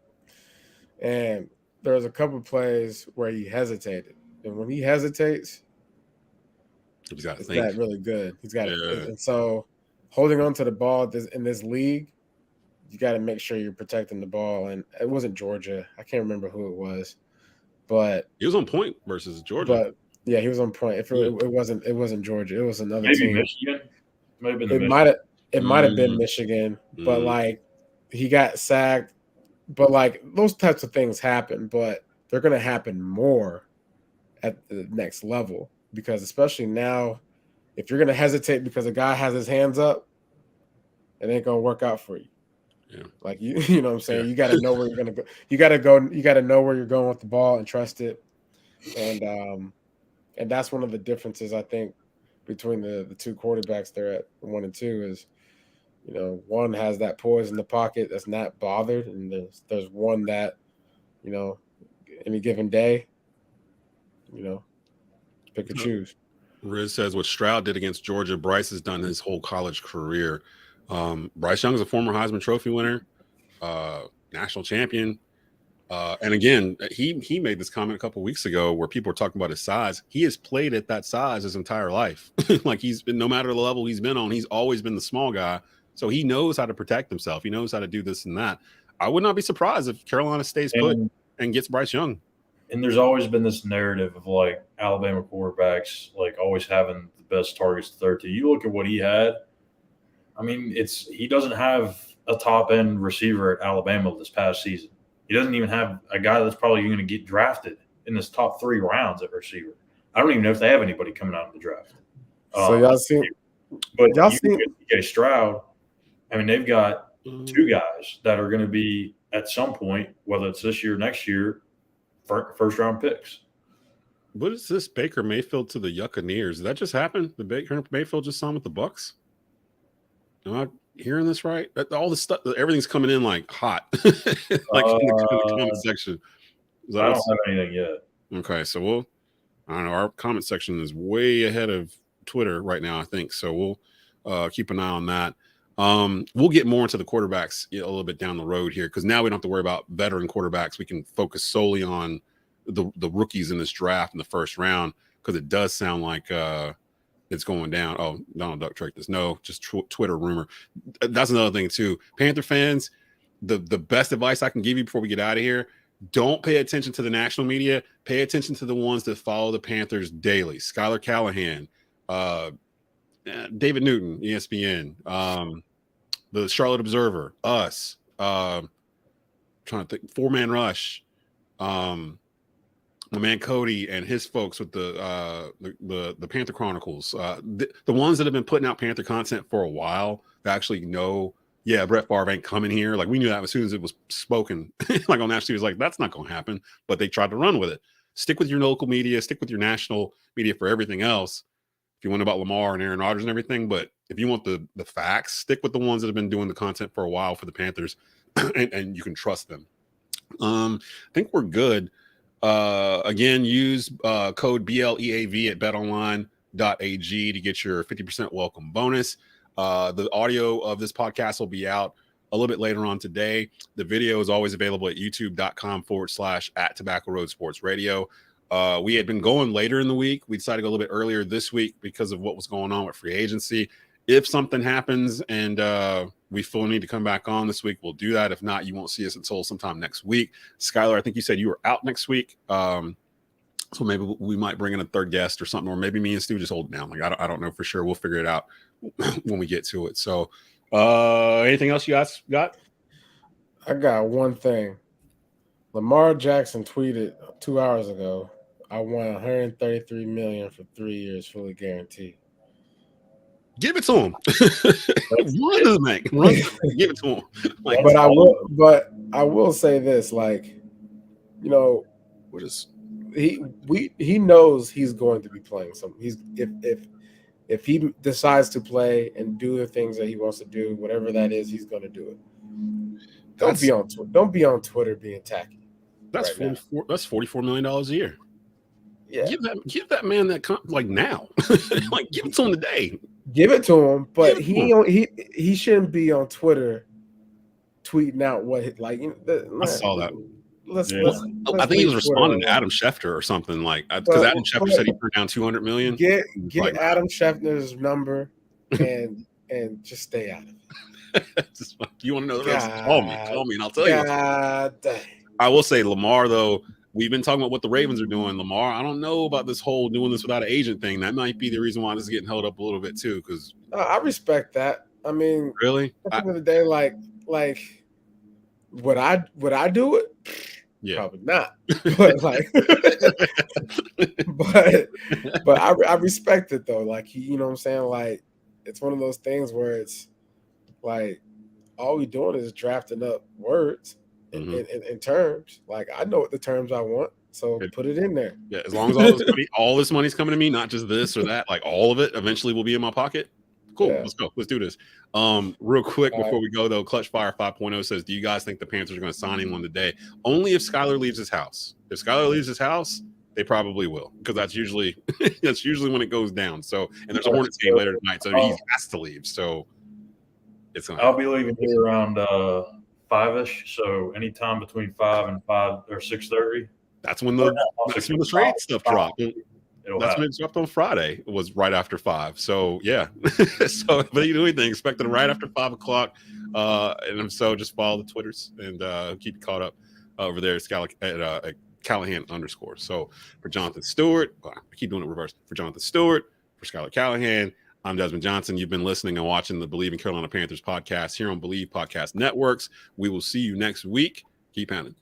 and there was a couple of plays where he hesitated, and when he hesitates, he's got to it's think. not really good. He's got to, and so holding on to the ball in this league, you got to make sure you're protecting the ball. And it wasn't Georgia. I can't remember who it was, but he was on point versus Georgia. But yeah, he was on point. It wasn't Georgia. It was another team. Michigan. It might have been Michigan, but like he got sacked. But like those types of things happen, but they're going to happen more at the next level because especially now, if you're going to hesitate because a guy has his hands up, it ain't going to work out for you. Yeah. Like you know what I'm saying? Yeah. You got to know where you're going to go. You got to know where you're going with the ball and trust it. And that's one of the differences I think between the two quarterbacks there at 1 and 2 is, one has that poise in the pocket that's not bothered, and there's one that, any given day, pick and choose. Riz says what Stroud did against Georgia, Bryce has done his whole college career. Bryce Young is a former Heisman Trophy winner, national champion. And again, he made this comment a couple of weeks ago where people were talking about his size. He has played at that size his entire life. Like he's been, no matter the level he's been on, he's always been the small guy. So he knows how to protect himself. He knows how to do this and that. I would not be surprised if Carolina stays put and gets Bryce Young. And there's always been this narrative of like Alabama quarterbacks, like always having the best targets to throw to. You look at what he had. I mean, he doesn't have a top end receiver at Alabama this past season. He doesn't even have a guy that's probably going to get drafted in this top 3 rounds at receiver. I don't even know if they have anybody coming out of the draft. So y'all seen? But y'all seen CJ Stroud? I mean, they've got 2 guys that are going to be at some point, whether it's this year or next year, first round picks. What is this Baker Mayfield to the Buccaneers? Did that just happen? The Baker Mayfield just signed with the Bucks? Am I hearing this right? All this stuff, everything's coming in like hot, like in the comment section. I don't have anything yet. Okay, so I don't know. Our comment section is way ahead of Twitter right now, I think. So we'll keep an eye on that. We'll get more into the quarterbacks a little bit down the road here because now we don't have to worry about veteran quarterbacks. We can focus solely on the rookies in this draft in the first round because it does sound like it's going down. Oh, Donald Duck tricked us. No, just Twitter rumor. That's another thing too. Panther fans, the best advice I can give you before we get out of here, don't pay attention to the national media. Pay attention to the ones that follow the Panthers daily. Schuyler, Callihan, David Newton, ESPN, the Charlotte Observer, us, trying to think, 4-Man Rush, my man Cody and his folks with the Panther Chronicles, the ones that have been putting out Panther content for a while that actually know, yeah, Brett Favre ain't coming here. Like we knew that as soon as it was spoken, like on national TV, was like, that's not going to happen. But they tried to run with it. Stick with your local media, stick with your national media for everything else. If you want about Lamar and Aaron Rodgers and everything, but if you want the facts, stick with the ones that have been doing the content for a while for the Panthers, and you can trust them. I think we're good. Again, use code BLEAV at BetOnline.ag to get your 50% welcome bonus. The audio of this podcast will be out a little bit later on today. The video is always available at youtube.com/@Tobacco Road Sports Radio. We had been going later in the week. We decided to go a little bit earlier this week because of what was going on with free agency. If something happens and we feel we need to come back on this week, we'll do that. If not, you won't see us until sometime next week. Schuyler, I think you said you were out next week. So maybe we might bring in a third guest or something, or maybe me and Stu just hold it down. Like I don't know for sure. We'll figure it out when we get to it. So anything else you guys got? I got one thing. Lamar Jackson tweeted 2 hours ago, I won $133 million for 3 years, fully guaranteed. Give it to him. Run to the bank. Give it to him. But I will say this, like, you know, What is he knows he's going to be playing some. He's if he decides to play and do the things that he wants to do, whatever that is, he's going to do it. Don't be on Twitter being tacky. That's right now. That's $44 million a year. Yeah, Give that man that like now, like give it to him today. give it to him, but he shouldn't be on Twitter tweeting out what like. I saw that. Let's I think he was responding to Adam Schefter or something like because Adam Schefter said he turned down $200 million. Get Adam Schefter's number and just stay out of it. You want to know the rest? Call me, and I'll tell you. Dang. I will say Lamar though. We've been talking about what the Ravens are doing. Lamar, I don't know about this whole doing this without an agent thing. That might be the reason why this is getting held up a little bit too. Because I respect that. I mean, really, at the end of the day, like would I do it? Yeah, probably not. But like, but I respect it though. Like you know what I'm saying? Like it's one of those things where it's like all we doing is drafting up words in terms. Like I know what the terms I want, so put it in there. Yeah, as long as all this money's coming to me, not just this or that, like all of it eventually will be in my pocket. Cool. Yeah. Let's go. Let's do this. Real quick before we go though, Clutch Fire 5.0 says, do you guys think the Panthers are going to sign anyone today? Only if Schuyler leaves his house. If Schuyler leaves his house, they probably will, because that's usually when it goes down. So, and there's a Hornets game later tonight, so he has to leave. So it's gonna I'll be leaving here around 5ish. So anytime between 5 and 5 or 6:30. That's when the trade stuff dropped. That's when it dropped on Friday. It was right after 5. So yeah. So if you do anything, expect it right after 5 o'clock. And if so, just follow the Twitters and keep you caught up over there at Callihan _. So for Jonathan Stewart, I keep doing it reverse. For Jonathan Stewart, for Schuyler Callihan, I'm Desmond Johnson. You've been listening and watching the Bleav in Carolina Panthers podcast here on Bleav Podcast Networks. We will see you next week. Keep pounding.